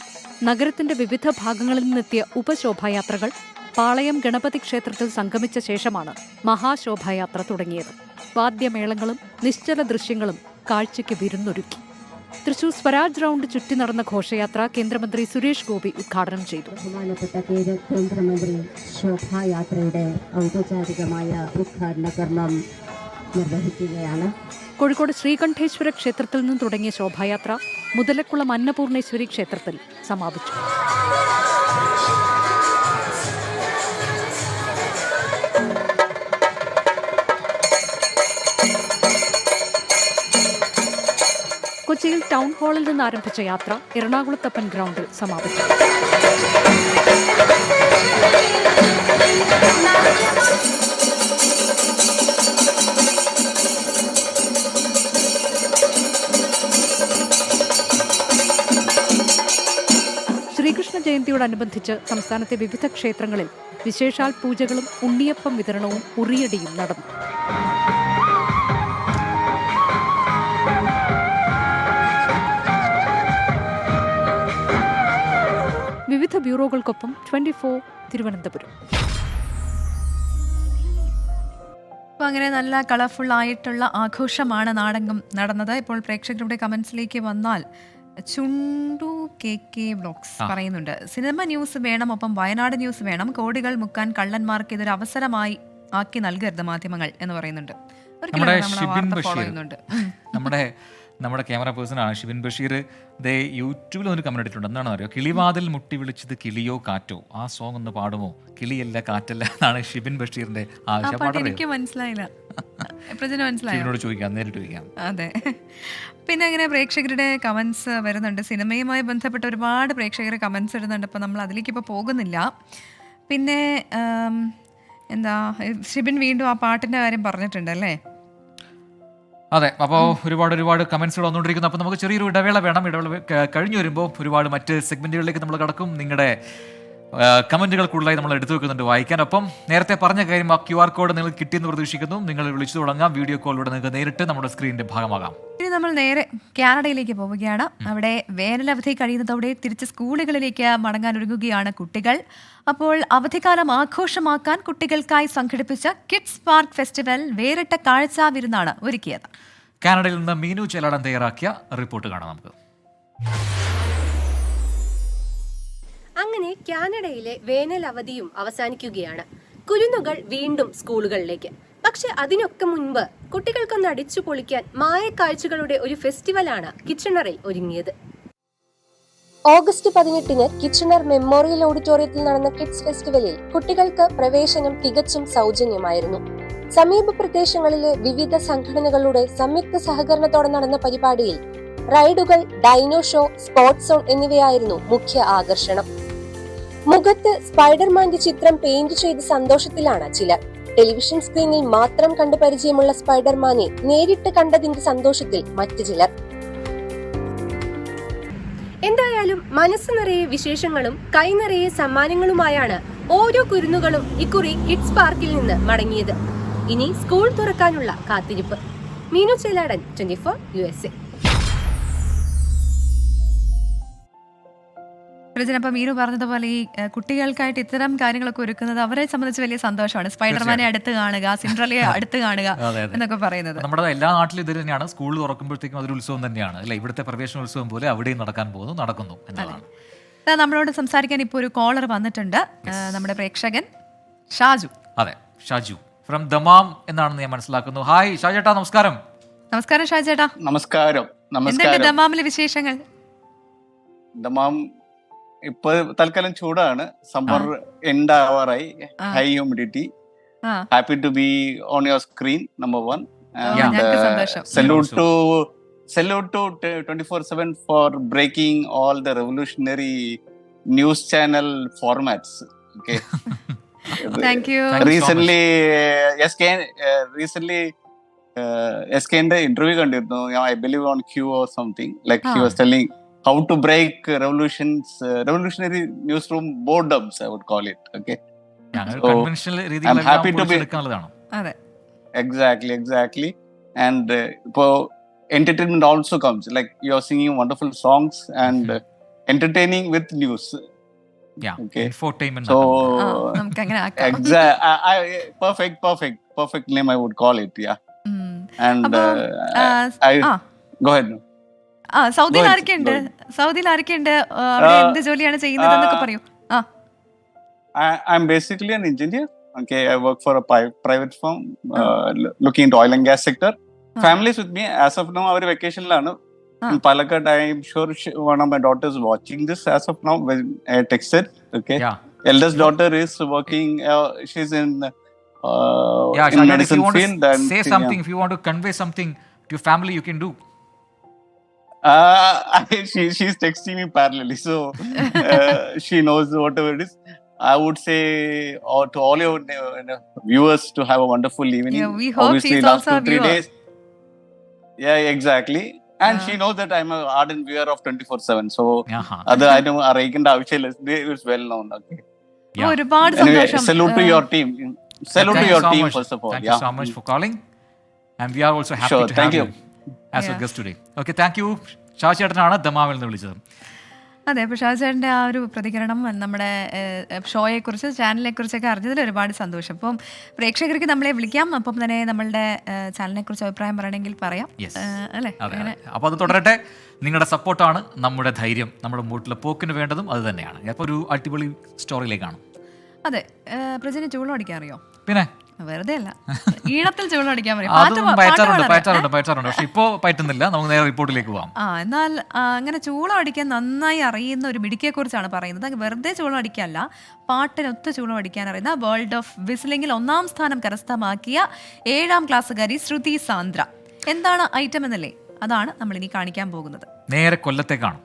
നഗരത്തിന്റെ വിവിധ ഭാഗങ്ങളിൽ നിന്നെത്തിയ ഉപശോഭായാത്രകൾ പാളയം ഗണപതി ക്ഷേത്രത്തിൽ സംഗമിച്ച ശേഷമാണ് മഹാശോഭായാത്ര തുടങ്ങിയത്. വാദ്യമേളങ്ങളും നിശ്ചല ദൃശ്യങ്ങളും കാഴ്ചയ്ക്ക് വിരുന്നൊരുക്കി. തൃശൂർ സ്വരാജ് റൗണ്ട് ചുറ്റി നടന്ന ഘോഷയാത്ര കേന്ദ്രമന്ത്രി സുരേഷ് ഗോപി ഉദ്ഘാടനം ചെയ്തു. ബഹുമാനപ്പെട്ട കേന്ദ്രമന്ത്രി ശോഭായാത്രയുടെ ഔപചാരികമായ ഉദ്ഘാടന കർമ്മം നിർവഹിക്കുകയാണ്. കോഴിക്കോട് ശ്രീകണ്ഠേശ്വര ക്ഷേത്രത്തിൽ നിന്നും തുടങ്ങിയ ശോഭായാത്ര മുതലക്കുളം അന്നപൂർണേശ്വരി ക്ഷേത്രത്തിൽ സമാപിച്ചു. കൊച്ചിയിൽ ടൗൺ ഹാളിൽ നിന്ന് ആരംഭിച്ച യാത്ര എറണാകുളത്തപ്പൻ ഗ്രൗണ്ടിൽ സമാപിച്ചു. ശ്രീകൃഷ്ണ ജയന്തിയോടനുബന്ധിച്ച് സംസ്ഥാനത്തെ വിവിധ ക്ഷേത്രങ്ങളിൽ വിശേഷാൽ പൂജകളും ഉണ്ണിയപ്പം വിതരണവും ഉറിയടിയും നടന്നു. വിവിധ ബ്യൂറോകൾക്കൊപ്പം 24 തിരുവനന്തപുരം. അപ്പോൾ അങ്ങനെ നല്ല കളർഫുൾ ആയിട്ടുള്ള ആഘോഷമാണ് നാടെങ്ങും നടന്നത്. ഇപ്പോൾ പ്രേക്ഷകരുടെ കമന്റ്സിലേക്ക് വന്നാൽ ചുണ്ടു KK വ്ലോഗ്സ് പറയുന്നുണ്ട്, സിനിമ ന്യൂസ് വേണം, ഒപ്പം വയനാട് ന്യൂസ് വേണം, കോടികൾ മുക്കാൻ കള്ളന്മാർക്ക് ഇതൊരു അവസരമായി ആക്കി നൽകരുത് മാധ്യമങ്ങൾ എന്ന് പറയുന്നുണ്ട്. നമ്മുടെ ക്യാമറ പേഴ്സൺ ആണ് ഷിബിൻ ബഷീർ. യൂട്യൂബിൽ ഒരു കമന്റ് ഇട്ടിട്ടുണ്ട്. എന്താണെന്ന് അറിയോ? കിളിവാതിൽ മുട്ടി വിളിച്ചത് കിളിയോ കാറ്റോ, ആ സോങ് ഒന്ന് പാടുമോ? കിളിയല്ല കാറ്റല്ല എന്നാണ് ഷിബിൻ ബഷീറിന്റെ ആവശ്യം. എനിക്ക് മനസ്സിലായില്ല, ഷിബിനോട് ചോദിക്കാം, നേരിട്ട് ചോദിക്കാം. അതെ. പിന്നെ അങ്ങനെ പ്രേക്ഷകരുടെ കമന്റ്സ് വരുന്നുണ്ട്. സിനിമയുമായി ബന്ധപ്പെട്ട് ഒരുപാട് പ്രേക്ഷകർ കമന്റ്സ് ഇടുന്നുണ്ട്. അപ്പോൾ നമ്മൾ അതിലേക്ക് ഇപ്പോൾ പോകുന്നില്ല. പിന്നെ എന്താ, ഷിബിൻ വീണ്ടും ആ പാട്ടിന്റെ കാര്യം പറഞ്ഞിട്ടുണ്ടല്ലേ? അതെ. അപ്പോൾ ഒരുപാട് കമന്റ്സുകൾ വന്നുകൊണ്ടിരിക്കുന്നു. അപ്പോൾ നമുക്ക് ചെറിയൊരു ഇടവേള വേണം. ഇടവേള കഴിഞ്ഞു വരുമ്പോൾ ഒരുപാട് മറ്റ് സെഗ്മെന്റുകളിലേക്ക് നമ്മൾ കടക്കും. നിങ്ങളുടെ കമന്റുകൾ കൂടുതലായി നമ്മൾ എടുത്തു വെക്കുന്നുണ്ട് വായിക്കാൻ. ഒപ്പം നേരത്തെ പറഞ്ഞ കാര്യം, ആ QR കോഡ് നിങ്ങൾക്ക് കിട്ടിയെന്ന് പ്രതീക്ഷിക്കുന്നു. നിങ്ങൾ വിളിച്ചു തുടങ്ങാം. വീഡിയോ കോളിലൂടെ നിങ്ങൾക്ക് നേരിട്ട് നമ്മുടെ സ്ക്രീനിന്റെ ഭാഗമാകാം. ഇനി നമ്മൾ നേരെ കാനഡയിലേക്ക് പോവുകയാണ്. അവിടെ വേനലവധി കഴിയുന്നതോടെ തിരിച്ച് സ്കൂളുകളിലേക്ക് മടങ്ങാനൊരുങ്ങുകയാണ് കുട്ടികൾ. അപ്പോൾ അവധിക്കാലം ആഘോഷമാക്കാൻ കുട്ടികൾക്കായി സംഘടിപ്പിച്ച കിഡ്സ് പാർക്ക് ഫെസ്റ്റിവൽ വേറിട്ട കാഴ്ചാ വിരുന്നാണ് ഒരുക്കിയത്. കാനഡയിൽ നിന്ന് മീനു ചേലാടൻ തയ്യാറാക്കിയ റിപ്പോർട്ട് കാണാം നമുക്ക്. അങ്ങനെ കാനഡയിലെ വേനൽ അവധിയും അവസാനിക്കുകയാണ്. കുരുന്നുകൾ വീണ്ടും സ്കൂളുകളിലേക്ക്. പക്ഷെ അതിനൊക്കെ മുൻപ് കുട്ടികൾക്കൊന്ന് അടിച്ചു പൊളിക്കാൻ മായക്കാഴ്ചകളുടെ ഒരു ഫെസ്റ്റിവലാണ് കിച്ചണറിൽ ഒരുങ്ങിയത്. ഓഗസ്റ്റ് 18 കിച്ചണർ മെമ്മോറിയൽ ഓഡിറ്റോറിയത്തിൽ നടന്ന കിഡ്സ് ഫെസ്റ്റിവലിൽ കുട്ടികൾക്ക് പ്രവേശനം തികച്ചും സൗജന്യമായിരുന്നു. സമീപ പ്രദേശങ്ങളിലെ വിവിധ സംഘടനകളുടെ സംയുക്ത സഹകരണത്തോടെ നടന്ന പരിപാടിയിൽ റൈഡുകൾ, ഡൈനോ ഷോ, സ്പോർട്സ് സോൺ എന്നിവയായിരുന്നു മുഖ്യ ആകർഷണം. മുഖത്ത് സ്പൈഡർമാന്റെ ചിത്രം പെയിന്റ് ചെയ്ത സന്തോഷത്തിലാണ് ചിലർ. ടെലിവിഷൻ സ്ക്രീനിൽ മാത്രം കണ്ടു പരിചയമുള്ള സ്പൈഡർമാനെ നേരിട്ട് കണ്ടതിന്റെ സന്തോഷത്തിൽ മറ്റു ചിലർ. എന്തായാലും മനസ്സ് നിറയെ വിശേഷങ്ങളും കൈ നിറയെ സമ്മാനങ്ങളുമായാണ് ഓരോ കുരുന്നുകളും ഇക്കുറി കിഡ്സ് പാർക്കിൽ നിന്ന് മടങ്ങിയത്. ഇനി സ്കൂൾ തുറക്കാനുള്ള കാത്തിരിപ്പ്. മീനു ചേലാടൻ, 24 USA. പ്രജന, മീനു പറഞ്ഞതുപോലെ ഈ കുട്ടികൾക്കായിട്ട് ഇത്തരം കാര്യങ്ങളൊക്കെ ഒരുക്കുന്നത് അവരെ സംബന്ധിച്ച് വലിയ സന്തോഷമാണ്. സ്പൈഡർമാനെ അടുത്ത് കാണുക, സിൻഡ്രലയെ അടുത്ത് കാണുക എന്നൊക്കെ പറയുന്നത്. നമ്മുടെ എല്ലാ നാട്ടിലും ഇത് തന്നെയാണ്. സ്കൂൾ തുറക്കുമ്പോഴത്തേക്കും അതൊരു ഉത്സവം തന്നെയാണ് അല്ലെ? ഇവിടുത്തെ പ്രവേശനോത്സവം പോലെ അവിടെയും നടക്കുന്നു എന്നതാണ്. നമ്മളോട് സംസാരിക്കാൻ ഇപ്പോൾ ഒരു കോളർ വന്നിട്ടുണ്ട്. നമ്മുടെ പ്രേക്ഷകൻ ഷാജു. അതെ, ഷാജു ഫ്രം ദമാം എന്നാണെന്ന് ഞാൻ മനസ്സിലാക്കുന്നു. ഹായ് ഷാജേട്ടാ, നമസ്കാരം. നമസ്കാരം ഷാജേട്ടാ. നമസ്കാരം. എന്തുണ്ട് ദമാമിലെ വിശേഷങ്ങൾ? ദമാം ഇപ്പൊ തൽക്കാലം ചൂടാണ്. സമ്മർ എൻഡ് ആവാറായി. High humidity. Happy to be on your screen, number 1. Salute to 24/7 for breaking all the revolutionary news channel formats. Okay. Thank you. Recently SK in the interview kandirunnu. I believe on Q or something. Like he was telling how to break revolutionary newsroom boredoms, I would call it. Okay. I'm happy to be. Exactly. And entertainment also comes. Like you are singing wonderful songs and entertaining with news. Yeah. Okay. Infotainment. So perfect name I would call it. Yeah. And go ahead. സൗദിയിൽ ആരൊക്കെയുണ്ട്? അവിടെ എന്ത് ജോലിയാണ് ചെയ്യുന്നത് എന്നൊക്കെ പറയൂ. I'm basically an engineer. Okay, I work for a private firm looking into oil and gas sector. Family is with me. As of now, our vacation lana. In Palakkad, I'm sure one of my daughters watching this as of now. When I texted, okay. Yeah. Eldest daughter is working. She's in Yeah, in Shahjahan, if medicine you want field. to And say something, if you want to convey something to your family, you can do. She's texting me parallelly, so she knows whatever it is. I would say to all your viewers to have a wonderful evening. Yeah, we hope Obviously, she's last also a 2-3 viewer. days. Yeah, exactly. And she knows that I'm an ardent viewer of 24/7. So, അത് അതിന് അറിയിക്കേണ്ട ആവശ്യമില്ല. It's well known. Okay. ഒരുപാട് Anyway, സന്തോഷം. salute to your team. Salute to Thank you your so team much. first of all. Thank you so much for calling. And we are also happy Sure, to thank have you. you as a guest today. Okay, thank you. ഷാജേട്ടനാണ് ദമാമിൽ നിന്ന് വിളിച്ചത്. അതെ, അപ്പോൾ ഷാജേട്ടൻ്റെ ആ ഒരു പ്രതികരണം നമ്മുടെ ഷോയെക്കുറിച്ച്, ചാനലിനെക്കുറിച്ചൊക്കെ അറിഞ്ഞതിൽ ഒരുപാട് സന്തോഷം. അപ്പം പ്രേക്ഷകർക്ക് നമ്മളെ വിളിക്കാം, അപ്പം തന്നെ നമ്മളുടെ ചാനലിനെക്കുറിച്ച് അഭിപ്രായം പറയണമെങ്കിൽ പറയാം, അല്ലേ? അപ്പോൾ അത് തുടരട്ടെ. നിങ്ങളുടെ സപ്പോർട്ടാണ് നമ്മുടെ ധൈര്യം. നമ്മുടെ മുമ്പോട്ടുള്ള പോക്കിന് വേണ്ടതും അത് തന്നെയാണ്. അപ്പോൾ ഒരു അടിപൊളി സ്റ്റോറിയിലേക്കാണ്. അതെ, പ്രജന് ചൂളം അടിക്കാൻ അറിയോ? പിന്നെ വെറുതെ അല്ല, ഈണത്തിൽ ചൂളം അടിക്കാൻ പയറ്റാറുണ്ട്. പക്ഷെ ഇപ്പോ പറ്റുന്നില്ല. നമുക്ക് നേരെ റിപ്പോർട്ടിലേക്ക് പോവാം. എന്നാൽ അങ്ങനെ ചൂളം അടിക്കാൻ നന്നായി അറിയുന്ന ഒരു മിടുക്കിയെ കുറിച്ചാണ് പറയുന്നത്. വെറുതെ ചൂളം അടിക്കാനല്ല, പാട്ടിനൊത്ത് ചൂളം അടിക്കാൻ അറിയുന്ന വേൾഡ് ഓഫ് വിസ്ലിംഗിൽ 1ാം സ്ഥാനം കരസ്ഥമാക്കിയ 7ാം ക്ലാസ്സുകാരി ശ്രുതി സാന്ദ്ര. എന്താണ് ഐറ്റം എന്നല്ലേ, അതാണ് നമ്മൾ ഇനി കാണിക്കാൻ പോകുന്നത്. നേരെ കൊല്ലത്തേക്കാണ്.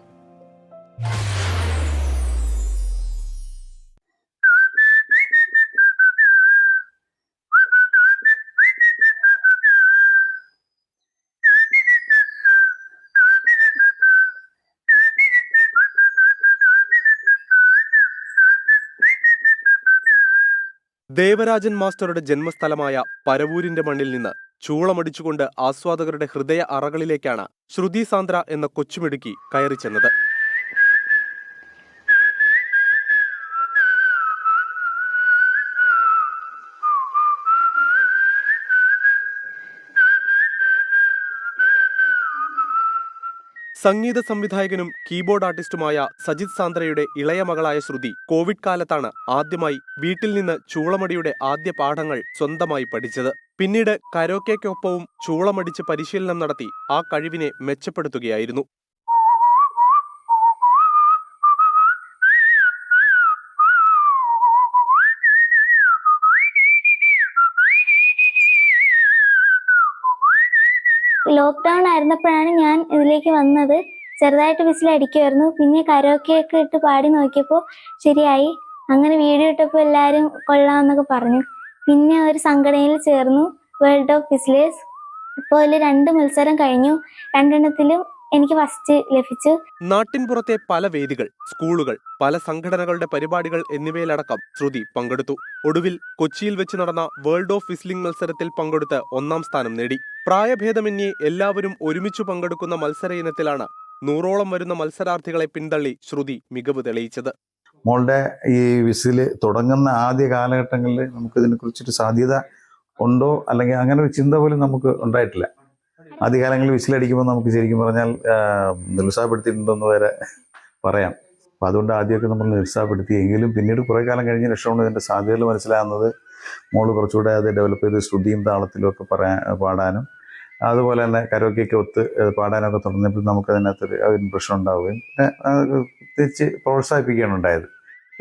ദേവരാജൻ മാസ്റ്ററുടെ ജന്മസ്ഥലമായ പരവൂരിന്റെ മണ്ണിൽ നിന്ന് ചൂളമടിച്ചുകൊണ്ട് ആസ്വാദകരുടെ ഹൃദയ അറകളിലേക്കാണ് ശ്രുതി സാന്ദ്ര എന്ന കൊച്ചുമിടുക്കി കയറി ചെന്നത്. സംഗീത സംവിധായകനും കീബോർഡ് ആർട്ടിസ്റ്റുമായ സജിത് സാന്ദ്രയുടെ ഇളയ മകളായ ശ്രുതി കോവിഡ് കാലത്താണ് ആദ്യമായി വീട്ടിൽ നിന്ന് ചൂളമടിയുടെ ആദ്യ പാഠങ്ങൾ സ്വന്തമായി പഠിച്ചത്. പിന്നീട് കരോക്കെയ്ക്കൊപ്പവും ചൂളമടിച്ച് പരിശീലനം നടത്തി ആ കഴിവിനെ മെച്ചപ്പെടുത്തുകയായിരുന്നു. ലോക്ക്ഡൗൺ ആയിരുന്നപ്പോഴാണ് ഞാൻ ഇതിലേക്ക് വന്നത്. ചെറുതായിട്ട് വിസിലടിക്കുമായിരുന്നു. പിന്നെ കരോക്കെയൊക്കെ ഇട്ട് പാടി നോക്കിയപ്പോൾ ശരിയായി. അങ്ങനെ വീഡിയോ ഇട്ടപ്പോൾ എല്ലാവരും കൊള്ളാമെന്നൊക്കെ പറഞ്ഞു. പിന്നെ ഒരു സംഘടനയിൽ ചേർന്നു, വേൾഡ് ഓഫ് വിസ്ലേഴ്സ്. ഇപ്പോൾ അതിൽ 2 മത്സരം കഴിഞ്ഞു. 2 എനിക്ക് ഫസ്റ്റ് ലഭിച്ചു. നാട്ടിൻപുറത്തെ പല വേദികൾ, സ്കൂളുകൾ, പല സംഘടനകളുടെ പരിപാടികൾ എന്നിവയിലടക്കം ശ്രുതി പങ്കെടുത്തു. ഒടുവിൽ കൊച്ചിയിൽ വെച്ച് നടന്ന വേൾഡ് ഓഫ് വിസ്ലിംഗ് മത്സരത്തിൽ പങ്കെടുത്ത് 1ാം സ്ഥാനം നേടി. പ്രായഭേദമന്യേ എല്ലാവരും ഒരുമിച്ചു പങ്കെടുക്കുന്ന മത്സര ഇനത്തിലാണ് 100ഓളം വരുന്ന മത്സരാർത്ഥികളെ പിന്തള്ളി ശ്രുതി മികവ് തെളിയിച്ചത്. മോളുടെ ഈ വിസിൽ തുടങ്ങുന്ന ആദ്യ കാലഘട്ടങ്ങളിൽ നമുക്ക് ഇതിനെക്കുറിച്ചൊരു സാധ്യത ഉണ്ടോ, അല്ലെങ്കിൽ അങ്ങനെ ഒരു ചിന്ത പോലും നമുക്ക് ഉണ്ടായിട്ടില്ല. ആദ്യകാലങ്ങളിൽ വിസിലടിക്കുമ്പോൾ നമുക്ക് ശരിക്കും പറഞ്ഞാൽ നിരുത്സാഹപ്പെടുത്തിയിട്ടുണ്ടെന്ന് വരെ പറയാം. അപ്പം അതുകൊണ്ട് ആദ്യമൊക്കെ നമ്മൾ നിരുത്സാഹപ്പെടുത്തി. എങ്കിലും പിന്നീട് കുറേ കാലം കഴിഞ്ഞ് രക്ഷകൊണ്ട് ഇതിൻ്റെ സാധ്യതകൾ മനസ്സിലാകുന്നത് മോള് കുറച്ചുകൂടെ അത് ഡെവലപ്പ് ചെയ്ത് ശ്രുതിയും താളത്തിലും ഒക്കെ പാടാനും അതുപോലെ തന്നെ കരോക്കെയൊക്കെ ഒത്ത് പാടാനൊക്കെ തുടങ്ങിയപ്പോൾ നമുക്കതിനകത്തൊരു ഇംപ്രഷൻ ഉണ്ടാവുകയും തിരിച്ച് പ്രോത്സാഹിപ്പിക്കുകയാണ് ഉണ്ടായത്.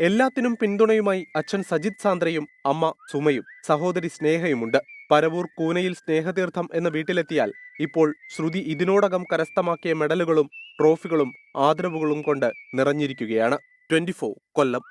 എല്ലാത്തിനും പിന്തുണയുമായി അച്ഛൻ സജിത് സാന്ദ്രയും അമ്മ സുമയും സഹോദരി സ്നേഹയുമുണ്ട്. പരവൂർ കൂനയിൽ സ്നേഹതീർത്ഥം എന്ന വീട്ടിലെത്തിയാൽ ഇപ്പോൾ ശ്രുതി ഇതിനോടകം കരസ്ഥമാക്കിയ മെഡലുകളും ട്രോഫികളും ആദരവുകളും കൊണ്ട് നിറഞ്ഞിരിക്കുകയാണ്. 24 കൊല്ലം.